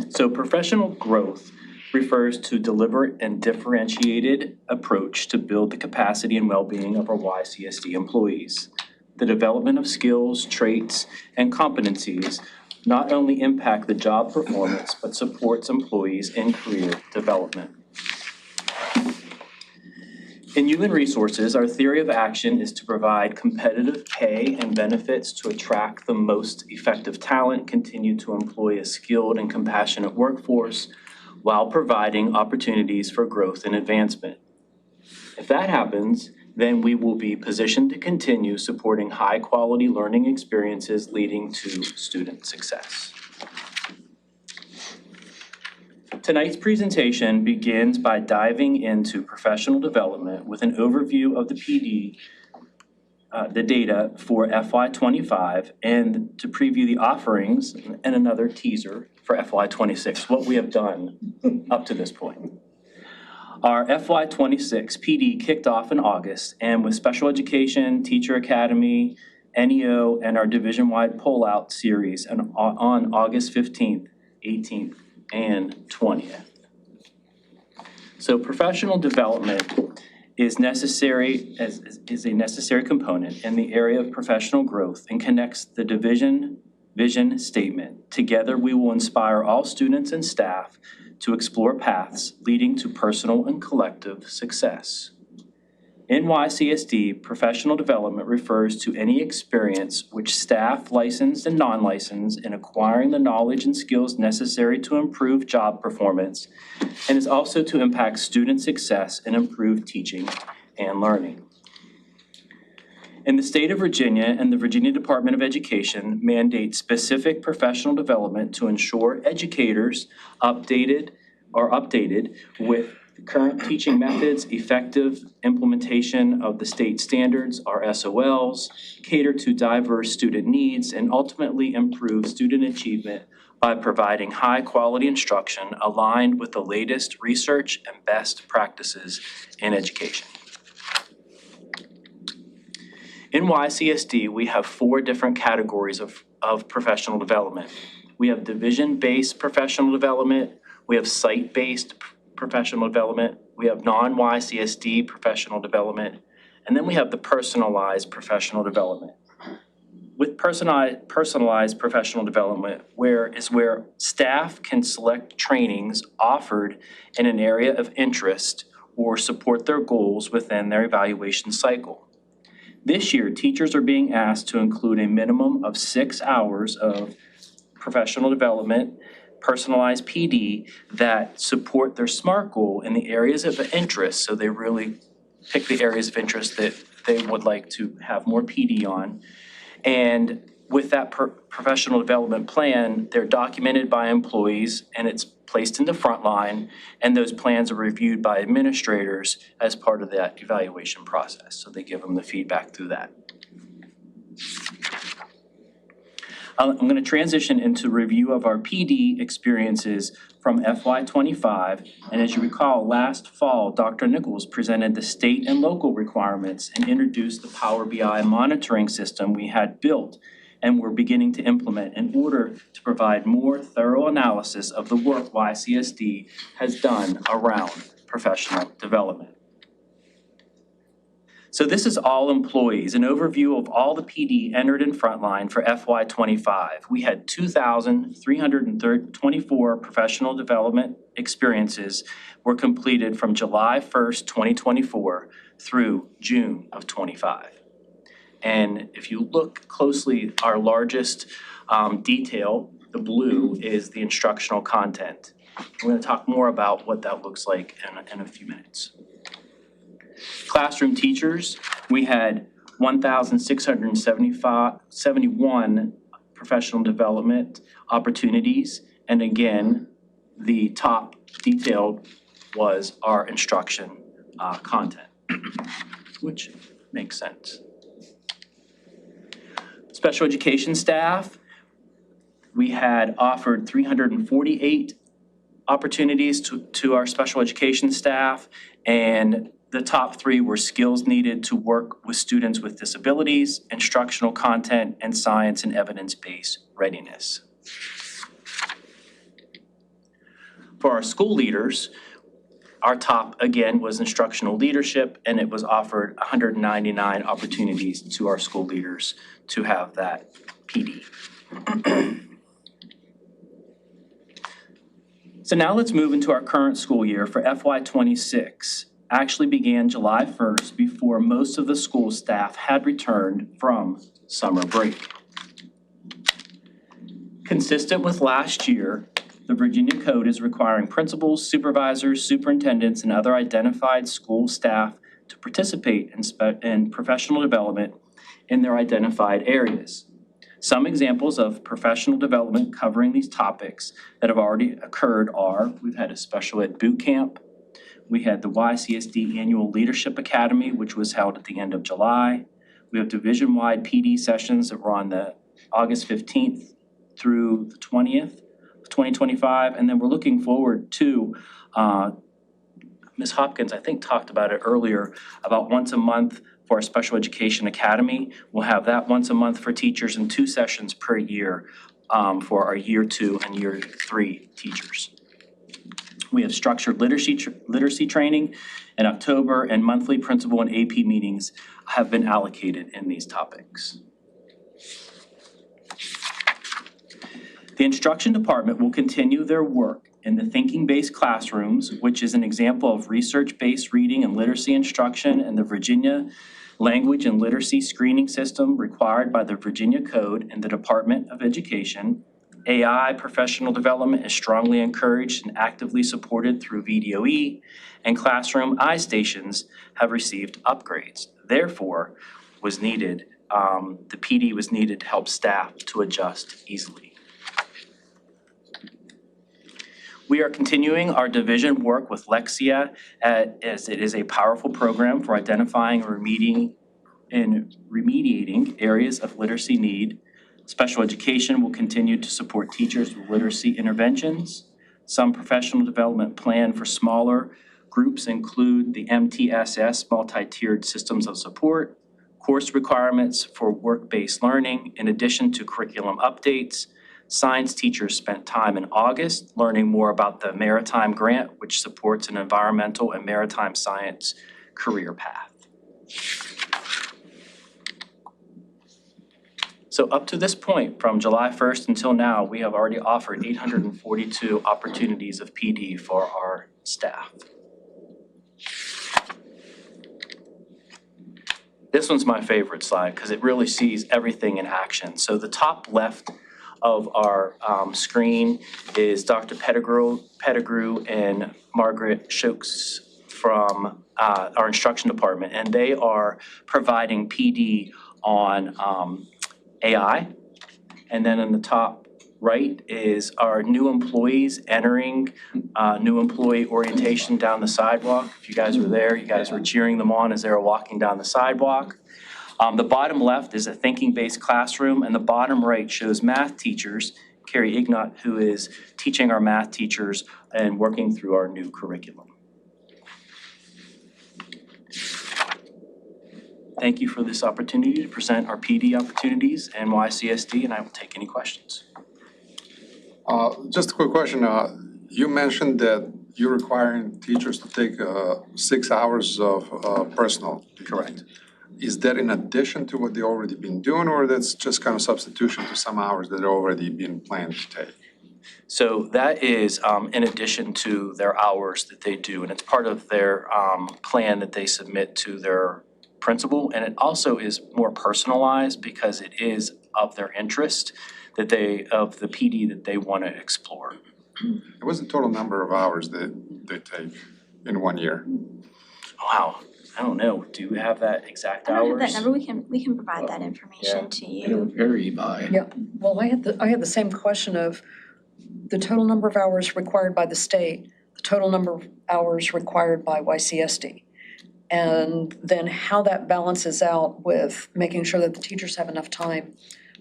So professional growth refers to deliberate and differentiated approach to build the capacity and well-being of our YCSD employees. The development of skills, traits, and competencies not only impact the job performance, but supports employees in career development. In human resources, our theory of action is to provide competitive pay and benefits to attract the most effective talent, continue to employ a skilled and compassionate workforce, while providing opportunities for growth and advancement. If that happens, then we will be positioned to continue supporting high-quality learning experiences leading to student success. Tonight's presentation begins by diving into professional development with an overview of the PD, the data for FY25, and to preview the offerings and another teaser for FY26, what we have done up to this point. Our FY26 PD kicked off in August, and with special education, teacher academy, NEO, and our division-wide pullout series on August 15th, 18th, and 20th. So professional development is a necessary component in the area of professional growth and connects the division vision statement. Together, we will inspire all students and staff to explore paths leading to personal and collective success. In YCSD, professional development refers to any experience which staff, licensed and non-licensed, in acquiring the knowledge and skills necessary to improve job performance, and is also to impact student success and improve teaching and learning. In the state of Virginia and the Virginia Department of Education mandate specific professional development to ensure educators updated with current teaching methods, effective implementation of the state standards, our SOLs, cater to diverse student needs, and ultimately improve student achievement by providing high-quality instruction aligned with the latest research and best practices in education. In YCSD, we have 4 different categories of professional development. We have division-based professional development, we have site-based professional development, we have non-YCSD professional development, and then we have the personalized professional development. With personalized professional development, where staff can select trainings offered in an area of interest or support their goals within their evaluation cycle. This year, teachers are being asked to include a minimum of 6 hours of professional development, personalized PD that support their SMART goal in the areas of interest. So they really pick the areas of interest that they would like to have more PD on. And with that professional development plan, they're documented by employees and it's placed in the front line, and those plans are reviewed by administrators as part of that evaluation process. So they give them the feedback through that. I'm going to transition into review of our PD experiences from FY25. And as you recall, last fall, Dr. Nichols presented the state and local requirements and introduced the Power BI monitoring system we had built and we're beginning to implement in order to provide more thorough analysis of the work YCSD has done around professional development. So this is all employees, an overview of all the PD entered in Frontline for FY25. We had 2,324 professional development experiences were completed from July 1st, 2024 through June of 25. And if you look closely, our largest detail, the blue, is the instructional content. We're going to talk more about what that looks like in a few minutes. Classroom teachers, we had 1,671 professional development opportunities. And again, the top detailed was our instruction content, which makes sense. Special education staff, we had offered 348 opportunities to our special education staff, and the top 3 were skills needed to work with students with disabilities, instructional content, and science and evidence-based readiness. For our school leaders, our top, again, was instructional leadership, and it was offered 199 opportunities to our school leaders to have that PD. So now let's move into our current school year for FY26. Actually began July 1st before most of the school staff had returned from summer break. Consistent with last year, The Virginia Code is requiring principals, supervisors, superintendents, and other identified school staff to participate in professional development in their identified areas. Some examples of professional development covering these topics that have already occurred are, we've had a special ed boot camp, we had the YCSD Annual Leadership Academy, which was held at the end of July. We have division-wide PD sessions that were on the August 15th through the 20th of 2025. And then we're looking forward to, Ms. Hopkins, I think, talked about it earlier, about once a month for our Special Education Academy. We'll have that once a month for teachers and 2 sessions per year for our year 2 and year 3 teachers. We have structured literacy training in October, and monthly principal and AP meetings have been allocated in these topics. The instruction department will continue their work in the thinking-based classrooms, which is an example of research-based reading and literacy instruction in the Virginia Language and Literacy Screening System required by the Virginia Code and the Department of Education. AI professional development is strongly encouraged and actively supported through VDOE, and classroom iStations have received upgrades. Therefore, the PD was needed to help staff to adjust easily. We are continuing our division work with Lexia as it is a powerful program for identifying and remediating areas of literacy need. Special education will continue to support teachers with literacy interventions. Some professional development plan for smaller groups include the MTSS, multi-tiered systems of support, course requirements for work-based learning, in addition to curriculum updates. Science teachers spent time in August learning more about the Maritime Grant, which supports an environmental and maritime science career path. So up to this point, from July 1st until now, we have already offered 842 opportunities of PD for our staff. This one's my favorite slide because it really sees everything in action. So the top left of our screen is Dr. Pettigrew and Margaret Shokes from our instruction department, and they are providing PD on AI. And then in the top right is our new employees entering new employee orientation down the sidewalk. If you guys were there, you guys were cheering them on as they were walking down the sidewalk. The bottom left is a thinking-based classroom, and the bottom right shows math teachers, Carrie Ignat, who is teaching our math teachers and working through our new curriculum. Thank you for this opportunity to present our PD opportunities and YCSD, and I will take any questions. Just a quick question. You mentioned that you're requiring teachers to take 6 hours of personal. Correct. Is that in addition to what they already been doing, or that's just kind of substitution to some hours that are already been planned to take? So that is in addition to their hours that they do, and it's part of their plan that they submit to their principal, and it also is more personalized because it is of their interest of the PD that they want to explore. What's the total number of hours that they take in 1 year? Wow, I don't know. Do you have that exact I hours? don't have that number. We can provide that information to you. It'll vary by. Yeah, well, I had the same question of the total number of hours required by the state, the total number of hours required by YCSD, and then how that balances out with making sure that the teachers have enough time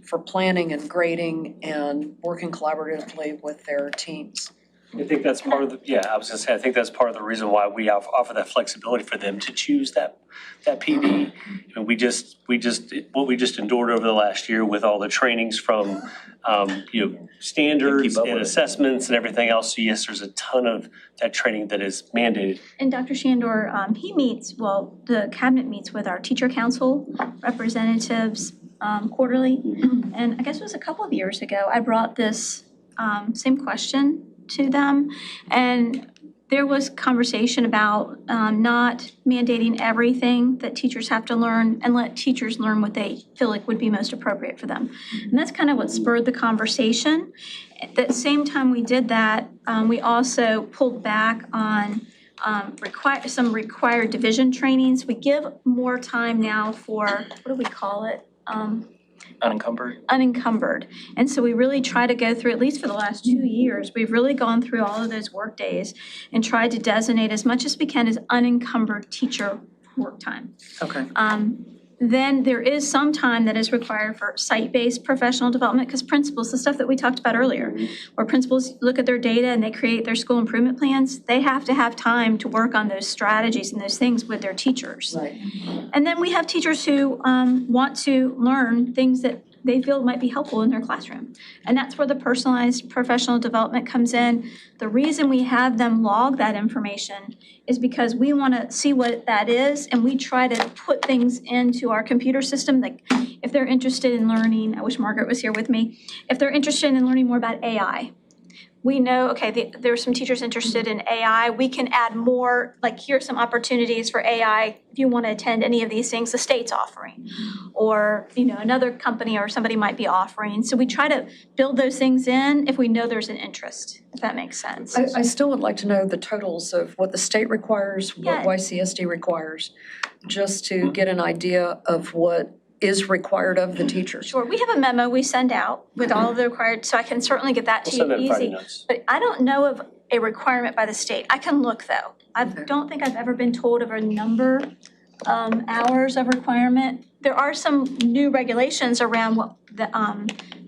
for planning and grading and working collaboratively with their teams. I think that's part of I was gonna say, I think that's part of the reason why we offer that flexibility for them to choose that PD. And we just what we just endured over the last year with all the trainings from standards and assessments and everything else. So yes, there's a ton of that training that is mandated. And Dr. Shandor, the cabinet meets with our teacher council representatives quarterly. And I guess it was a couple of years ago, I brought this same question to them. And there was conversation about not mandating everything that teachers have to learn and let teachers learn what they feel like would be most appropriate for them. And that's kind of what spurred the conversation. At the same time we did that, we also pulled back on some required division trainings. We give more time now for, what do we call it? Unencumbered? Unencumbered. And so we really try to go through, at least for the last 2 years, we've really gone through all of those work days and tried to designate as much as we can as unencumbered teacher work time. Okay. Then there is some time that is required for site-based professional development, because principals, the stuff that we talked about earlier, where principals look at their data and they create their school improvement plans, they have to have time to work on those strategies and those things with their teachers. Right. And then we have teachers who want to learn things that they feel might be helpful in their classroom. And that's where the personalized professional development comes in. The reason we have them log that information is because we want to see what that is, and we try to put things into our computer system. Like if they're interested in learning, I wish Margaret was here with me, if they're interested in learning more about AI, we know, okay, there are some teachers interested in AI. We can add more, like here's some opportunities for AI if you want to attend any of these things the state's offering. Or, another company or somebody might be offering. So we try to build those things in if we know there's an interest, if that makes sense. I still would like to know the totals of what the state requires, what Yeah. YCSD requires, just to get an idea of what is required of the teachers. Sure, we have a memo we send out with all of the required, so I can certainly get that to We'll send you that in Friday easy. notes. But I don't know of a requirement by the state. I can look though. I don't think I've ever been told of a number, hours of requirement. There are some new regulations around what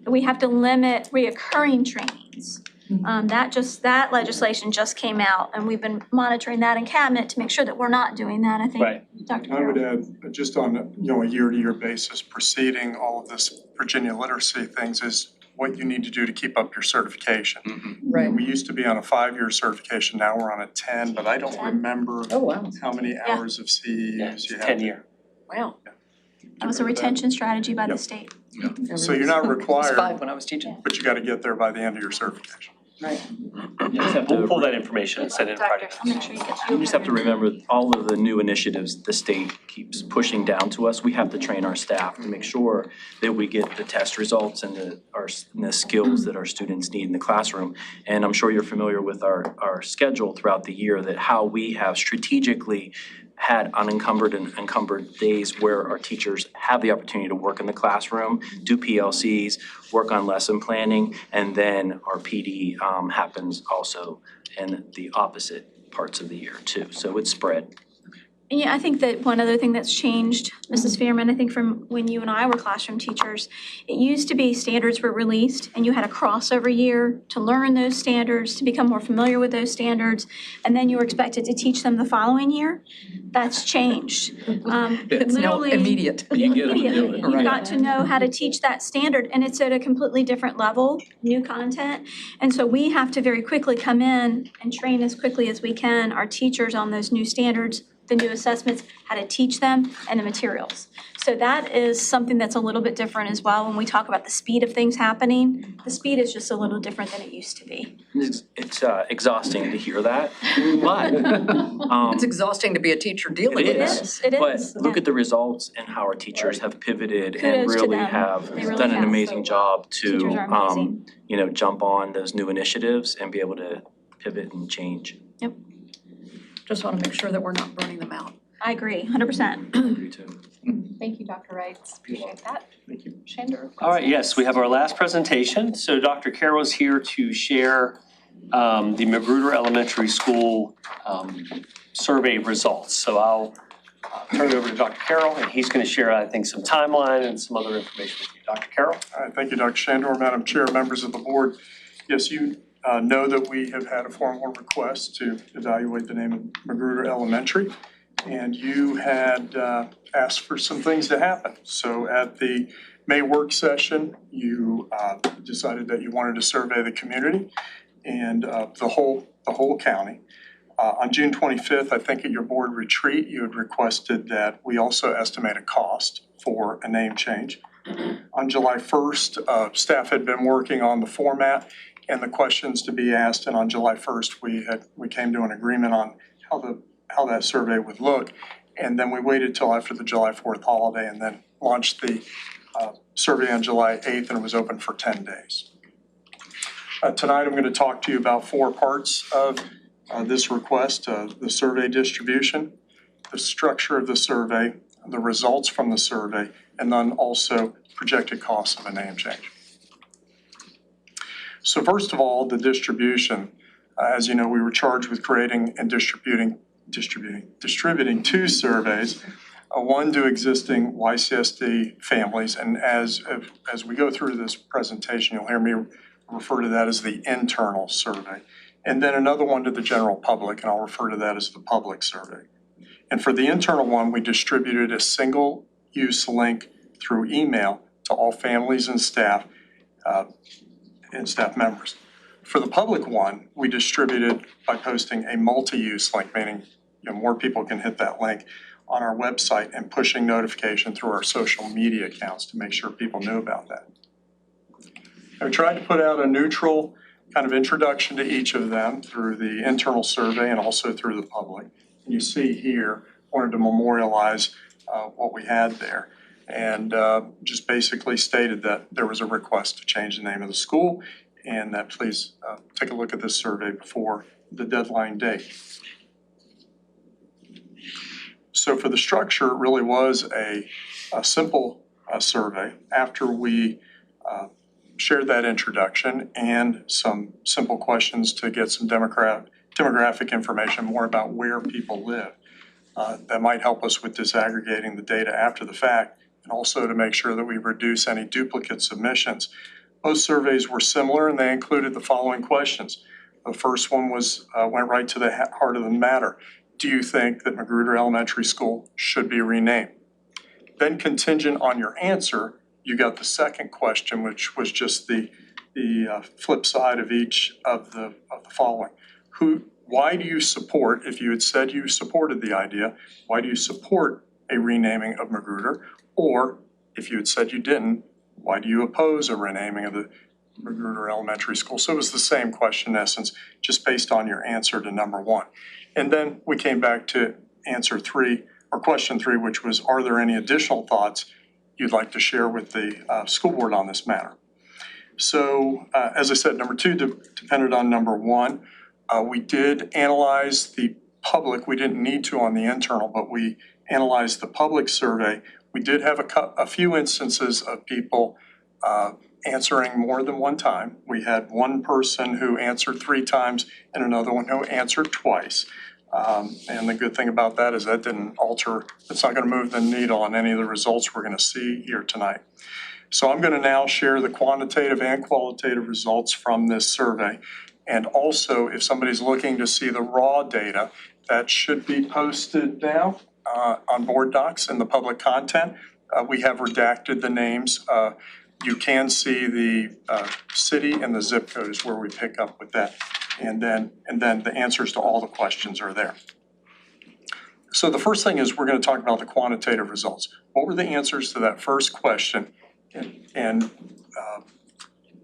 we have to limit reoccurring trainings. That legislation just came out, and we've been monitoring that in cabinet to make sure that we're not doing that, I think. Right. Dr. I would Carroll. add, just on, a year-to-year basis, preceding all of this Virginia literacy things is what you need to do to keep up your certification. Right. We used to be on a 5-year certification, now we're on a 10, but I don't 10. remember Oh, wow. how many hours of CEUs Yeah, you it's have. 10-year. Wow. That was a retention strategy by the Yep. state. So you're not It was required, 5 when I was teaching. but you gotta get there by the end of your certification. We'll pull that information and send it in Friday. I'll make sure you get You just have to remember, all of the new initiatives the state keeps pushing down to us, we have to train our staff to make sure that we get the test results and the skills that our students need in the classroom. And I'm sure you're familiar with our schedule throughout the year, that how we have strategically had unencumbered and encumbered days where our teachers have the opportunity to work in the classroom, do PLCs, work on lesson planning, and then our PD happens also in the opposite parts of the year too. So it's spread. Yeah, I think that one other thing that's changed, Mrs. Fearman, I think from when you and I were classroom teachers, it used to be standards were released and you had a crossover year to learn those standards, to become more familiar with those standards, and then you were expected to teach them the following year. That's changed. It's now Literally- immediate. You get them to do Immediately, it. you've Right. got to know how to teach that standard, and it's at a completely different level, new content. And so we have to very quickly come in and train as quickly as we can our teachers on those new standards, the new assessments, how to teach them, and the materials. So that is something that's a little bit different as well when we talk about the speed of things happening. The speed is just a little different than it used to be. It's exhausting to hear that, but It's exhausting to be a teacher dealing It with is. that. It is. But look at the results and how our teachers have pivoted and Kudos to really them. have They really done an have. amazing job Teachers to, are amazing. jump on those new initiatives and be able to pivot and change. Just want to make sure that we're not burning them out. I agree, 100%. I agree too. Thank you, Dr. Wright. Appreciate that. Thank you. Shandor? All right, yes, we have our last presentation. So Dr. Carroll is here to share the Magruder Elementary School survey results. So I'll turn it over to Dr. Carroll, and he's going to share, I think, some timeline and some other information with you. Dr. Carroll? All right, thank you, Dr. Shandor, Madam Chair, members of the board. Yes, you know that we have had a formal request to evaluate the name of Magruder Elementary, and you had asked for some things to happen. So at the May work session, you decided that you wanted to survey the community and the whole county. On June 25th, I think at your board retreat, you had requested that we also estimate a cost for a name change. On July 1st, staff had been working on the format and the questions to be asked, and on July 1st, we came to an agreement on how that survey would look. And then we waited till after the July 4th holiday and then launched the survey on July 8th, and it was open for 10 days. Tonight, I'm going to talk to you about 4 parts of this request, the survey distribution, the structure of the survey, the results from the survey, and then also projected costs of a name change. So first of all, the distribution. As you know, we were charged with creating and distributing 2 surveys, one to existing YCSD families, and as we go through this presentation, you'll hear me refer to that as the internal survey, and then another one to the general public, and I'll refer to that as the public survey. And for the internal one, we distributed a single-use link through email to all families and staff members. For the public one, we distributed by posting a multi-use link, meaning more people can hit that link on our website and pushing notification through our social media accounts to make sure people knew about that. I tried to put out a neutral kind of introduction to each of them through the internal survey and also through the public. And you see here, wanted to memorialize what we had there, and just basically stated that there was a request to change the name of the school, and that please take a look at this survey before the deadline date. So for the structure, it really was a simple survey. After we shared that introduction and some simple questions to get some demographic information more about where people live, that might help us with disaggregating the data after the fact, and also to make sure that we reduce any duplicate submissions. Both surveys were similar, and they included the following questions. The first one went right to the heart of the matter. Do you think that Magruder Elementary School should be renamed? Then, contingent on your answer, you got the second question, which was just the flip side of each of the following. Why do you support, if you had said you supported the idea, why do you support a renaming of Magruder? Or if you had said you didn't, why do you oppose a renaming of the Magruder Elementary School? So it was the same question in essence, just based on your answer to number 1. And then we came back to question 3, which was, are there any additional thoughts you'd like to share with the school board on this matter? So as I said, number 2 depended on number 1. We did analyze the public. We didn't need to on the internal, but we analyzed the public survey. We did have a few instances of people answering more than one time. We had one person who answered 3 times and another one who answered twice. And the good thing about that is that didn't alter, it's not going to move the needle on any of the results we're going to see here tonight. So I'm going to now share the quantitative and qualitative results from this survey. And also, if somebody's looking to see the raw data, that should be posted now on board docs in the public content. We have redacted the names. You can see the city and the zip code is where we pick up with that. And then the answers to all the questions are there. So the first thing is we're going to talk about the quantitative results. What were the answers to that first question? And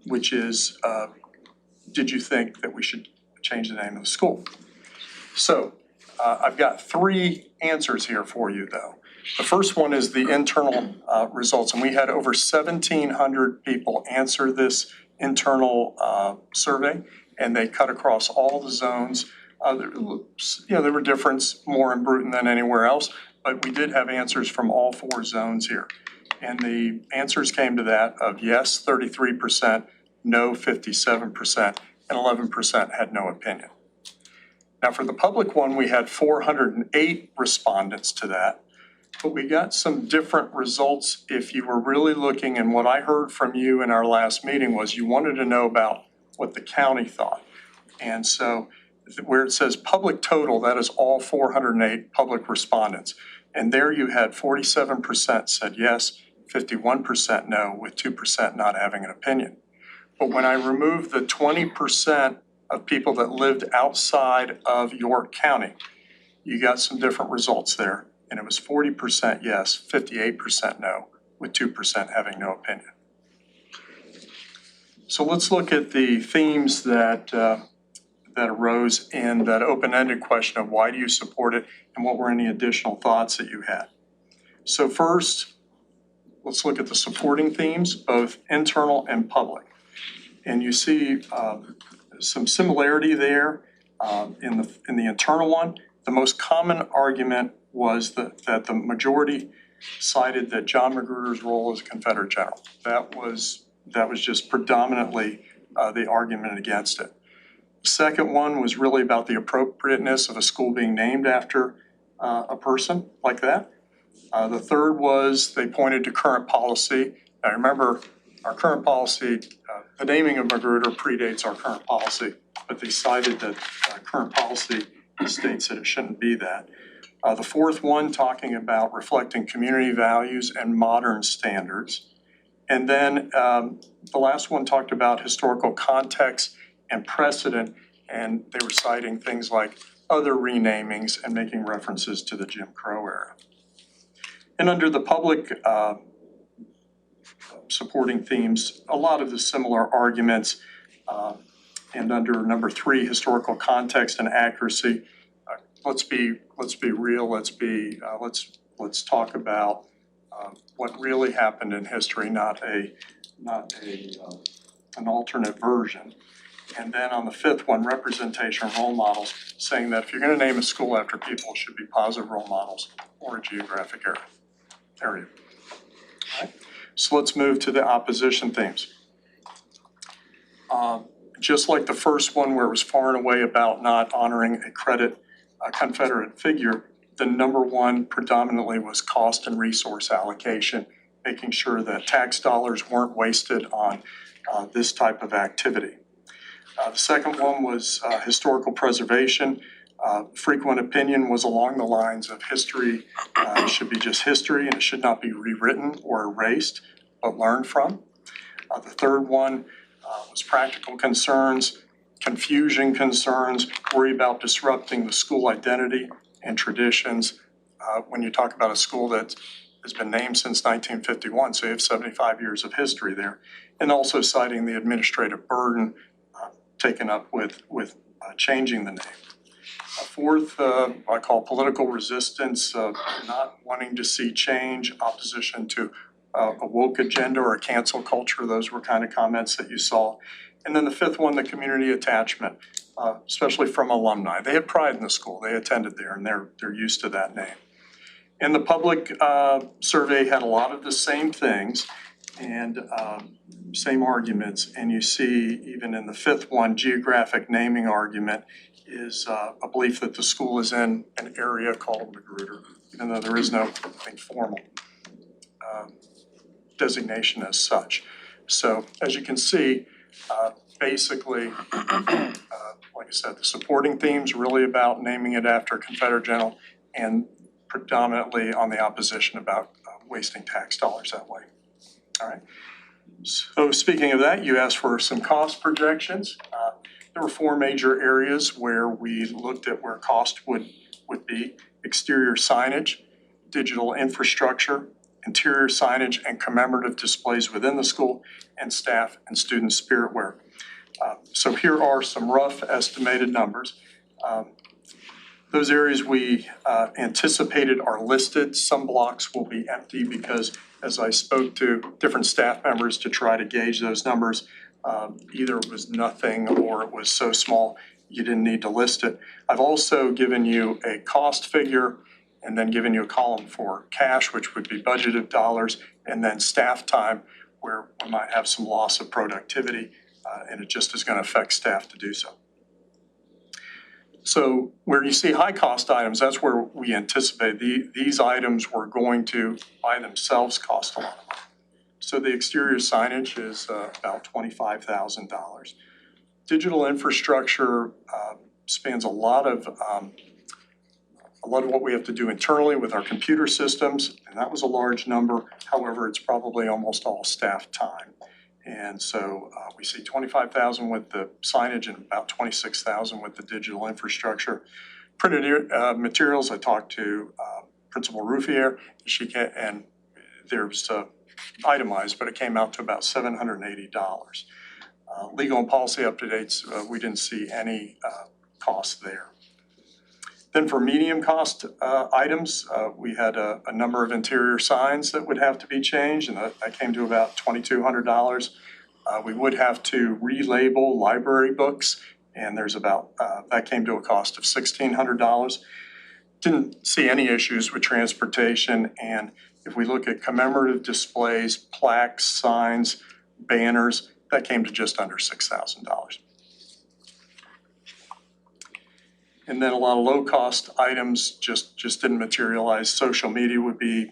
which is, did you think that we should change the name of the school? So I've got 3 answers here for you, though. The first one is the internal results, and we had over 1,700 people answer this internal survey, and they cut across all the zones. There were differences more in Bruton than anywhere else, but we did have answers from all 4 zones here. And the answers came to that of yes, 33%, no, 57%, and 11% had no opinion. Now for the public one, we had 408 respondents to that, but we got some different results. If you were really looking, and what I heard from you in our last meeting was you wanted to know about what the county thought. And so where it says public total, that is all 408 public respondents. And there you had 47% said yes, 51% no, with 2% not having an opinion. But when I removed the 20% of people that lived outside of York County, you got some different results there. And it was 40% yes, 58% no, with 2% having no opinion. So let's look at the themes that arose in that open-ended question of why do you support it and what were any additional thoughts that you had. So first, let's look at the supporting themes, both internal and public. And you see some similarity there in the internal one. The most common argument was that the majority cited that John Magruder's role as Confederate General. That was just predominantly the argument against it. The second one was really about the appropriateness of a school being named after a person like that. The third was they pointed to current policy. Now remember, our current policy, the naming of Magruder predates our current policy, but they cited that current policy states that it shouldn't be that. The fourth one talking about reflecting community values and modern standards. And then the last one talked about historical context and precedent, and they were citing things like other renamings and making references to the Jim Crow era. And under the public supporting themes, a lot of the similar arguments, and under number 3, historical context and accuracy, let's be real. Let's talk about what really happened in history, not an alternate version. And then on the 5th one, representation role models, saying that if you're going to name a school after people, it should be positive role models or a geographic area. All right. So let's move to the opposition themes. Just like the first one where it was far and away about not honoring a Confederate figure, the number 1 predominantly was cost and resource allocation, making sure that tax dollars weren't wasted on this type of activity. The second one was historical preservation. Frequent opinion was along the lines of history should be just history and it should not be rewritten or erased, but learned from. The third one was practical concerns, confusion concerns, worry about disrupting the school identity and traditions. When you talk about a school that has been named since 1951, so you have 75 years of history there, and also citing the administrative burden taken up with changing the name. Fourth, I call political resistance, not wanting to see change, opposition to a woke agenda or a cancel culture. Those were kind of comments that you saw. And then the 5th one, the community attachment, especially from alumni. They had pride in the school. They attended there, and they're used to that name. And the public survey had a lot of the same things and same arguments. And you see, even in the 5th one, geographic naming argument is a belief that the school is in an area called Magruder, even though there is no formal designation as such. So as you can see, basically, like I said, the supporting themes really about naming it after a Confederate general and predominantly on the opposition about wasting tax dollars that way. All right. So speaking of that, you asked for some cost projections. There were 4 major areas where we looked at where cost would be: exterior signage, digital infrastructure, interior signage and commemorative displays within the school, and staff and student spirit wear. So here are some rough estimated numbers. Those areas we anticipated are listed. Some blocks will be empty because as I spoke to different staff members to try to gauge those numbers, either it was nothing or it was so small you didn't need to list it. I've also given you a cost figure and then given you a column for cash, which would be budgeted dollars, and then staff time, where we might have some loss of productivity, and it just is going to affect staff to do so. So where you see high cost items, that's where we anticipate these items were going to by themselves cost a lot of money. So the exterior signage is about $25,000. Digital infrastructure spans a lot of what we have to do internally with our computer systems, and that was a large number. However, it's probably almost all staff time. And so we see $25,000 with the signage and about $26,000 with the digital infrastructure. Printed materials, I talked to Principal Ruffier, and there's itemized, but it came out to about $780. Legal and policy updates, we didn't see any cost there. Then for medium cost items, we had a number of interior signs that would have to be changed, and that came to about $2,200. We would have to relabel library books, and there's about, that came to a cost of $1,600. Didn't see any issues with transportation, and if we look at commemorative displays, plaques, signs, banners, that came to just under $6,000. And then a lot of low-cost items just didn't materialize. Social media would be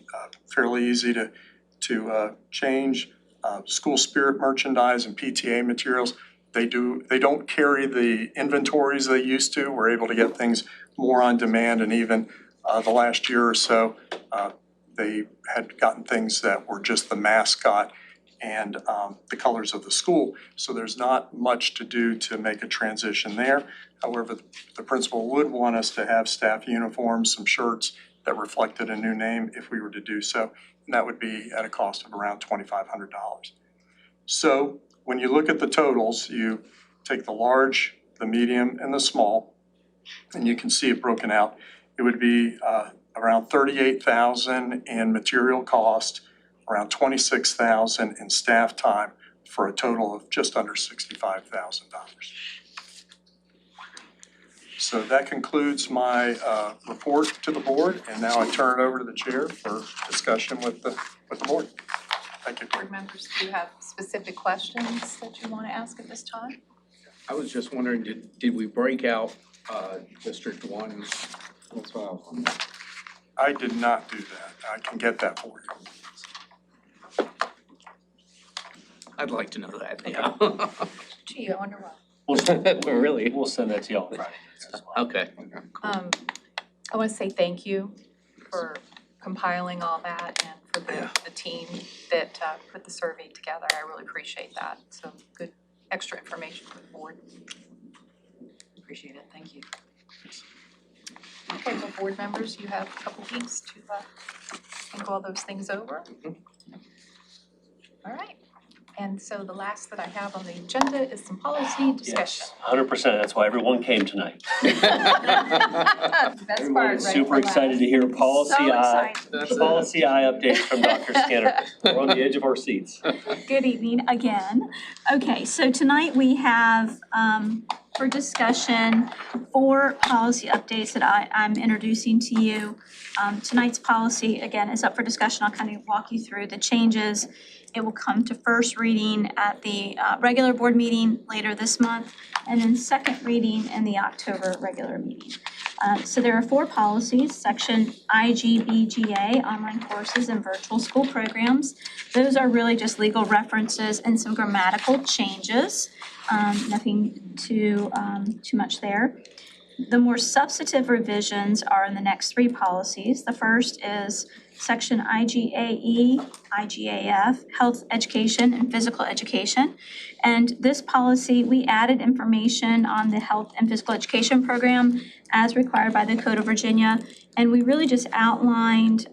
fairly easy to change. School spirit merchandise and PTA materials, they don't carry the inventories they used to. We're able to get things more on demand, and even the last year or so, they had gotten things that were just the mascot and the colors of the school. So there's not much to do to make a transition there. However, the principal would want us to have staff uniforms, some shirts that reflected a new name if we were to do so. And that would be at a cost of around $2,500. So when you look at the totals, you take the large, the medium, and the small, and you can see it broken out. It would be around $38,000 in material cost, around $26,000 in staff time, for a total of just under $65,000. So that concludes my report to the board, and now I turn it over to the chair for discussion with the board. Thank you. Board members, do you have specific questions that you want to ask at this time? I was just wondering, did we break out District 1? That's what I was wondering. I did not do that. I can get that for you. I'd like to know that, yeah. Gee, I wonder why. Really? We'll send that to y'all Friday as well. Okay. I want to say thank you for compiling all that and for the team that put the survey together. I really appreciate that. So good extra information for the board. Appreciate it, thank you. Okay, well, board members, you have a couple weeks to think all those things over. All right. And so the last that I have on the agenda is some policy discussion. Yes, 100%. That's why everyone came tonight. Best part, Everybody's right? super for excited last. to hear policy So eye, excited. policy eye updates from Dr. Skinner. We're on the edge of our seats. Good evening again. Okay, so tonight we have for discussion 4 policy updates that I'm introducing to you. Tonight's policy, again, is up for discussion. I'll kind of walk you through the changes. It will come to first reading at the regular board meeting later this month, and then second reading in the October regular meeting. So there are 4 policies. Section IGBGA, online courses and virtual school programs. Those are really just legal references and some grammatical changes. Nothing too much there. The more substantive revisions are in the next 3 policies. The first is Section IGAE, IGAF, Health Education and Physical Education. And this policy, we added information on the health and physical education program as required by the Code of Virginia. And we really just outlined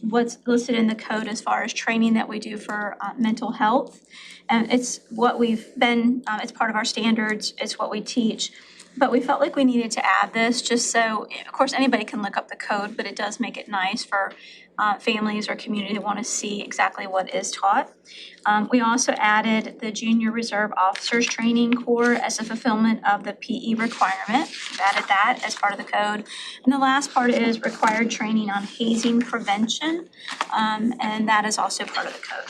what's listed in the code as far as training that we do for mental health. And it's what we've been, it's part of our standards, it's what we teach. But we felt like we needed to add this just so, of course, anybody can look up the code, but it does make it nice for families or community that want to see exactly what is taught. We also added the Junior Reserve Officers Training Corps as a fulfillment of the PE requirement. We've added that as part of the code. And the last part is required training on hazing prevention, and that is also part of the code.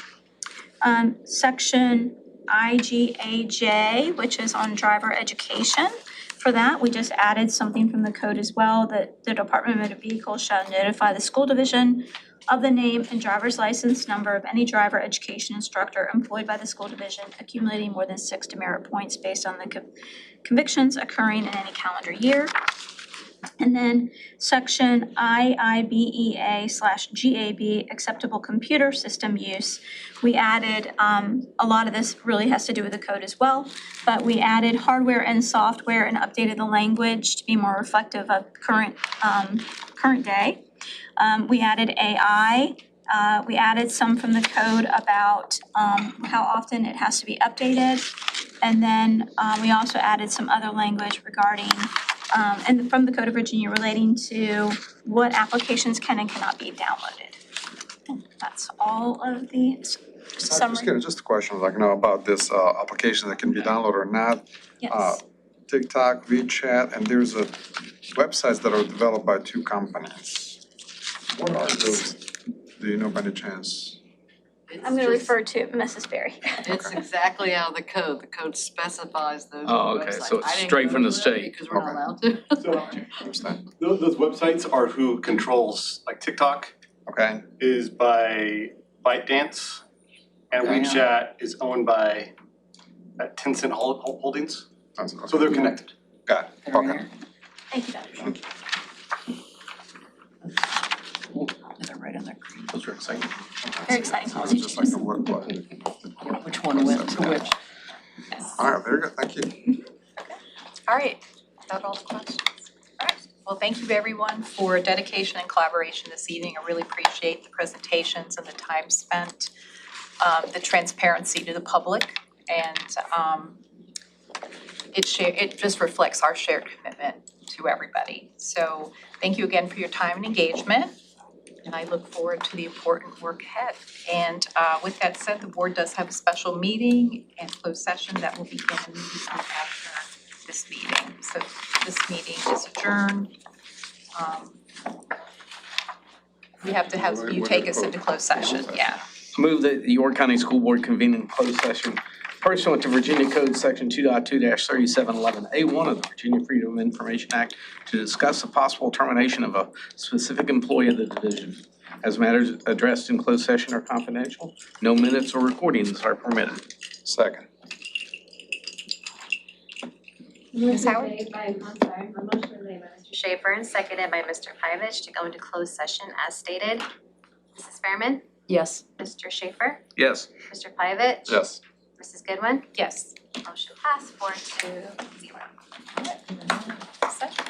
Section IGAJ, which is on driver education. For that, we just added something from the code as well, that the Department of Motor Vehicles shall notify the school division of the name and driver's license number of any driver education instructor employed by the school division accumulating more than 6 demerit points based on the convictions occurring in any calendar year. And then section IIBEA/GAB, acceptable computer system use. We added, a lot of this really has to do with the code as well, but we added hardware and software and updated the language to be more reflective of current day. We added AI. We added some from the code about how often it has to be updated. And then we also added some other language regarding and from the Code of Virginia relating to what applications can and cannot be downloaded. And that's all of the summary. Just a question, like, about this application that can be downloaded or not. Yes. TikTok, WeChat, and there's websites that are developed by two companies. What are those? Do you know by any chance? I'm gonna refer to Mrs. Berry. It's exactly how the code specifies those Oh, okay, websites. so it's I didn't straight go from the to them state. Because we're not Okay. allowed to. Understand? Those websites are who controls, like TikTok Okay, is by ByteDance, and Okay. WeChat is owned by Tencent Holdings, that's so they're connected. got it, okay. Thank you, Dr. Shaw. They're right in there. Those are exciting. Very exciting So policy it's just like changes. the workflow. Which one went to which? All right, very good, thank you. All right, is that all the questions? All right, well, thank you everyone for dedication and collaboration this evening. I really appreciate the presentations and the time spent, the transparency to the public, and it just reflects our shared commitment to everybody. So thank you again for your time and engagement, and I look forward to the important work ahead. And with that said, the board does have a special meeting and closed session that will begin immediately after this meeting. So this meeting is adjourned. We have to have you take us into closed session, yeah. Move that the York County School Board convene in closed session pursuant to Virginia Code Section 2.2-3711A1 of the Virginia Freedom of Information Act to discuss the possible termination of a specific employee of the division. As matters addressed in closed session are confidential, no minutes or recordings are permitted. Second. Ms. Howard? My motion was made by Mr. Schaefer and seconded by Mr. Pyavich to go into closed session as stated. Mrs. Fairman? Yes. Mr. Schaefer? Yes. Mr. Pyavich? Yes. Mrs. Goodwin? Yes. Motion passed 4-0. Session.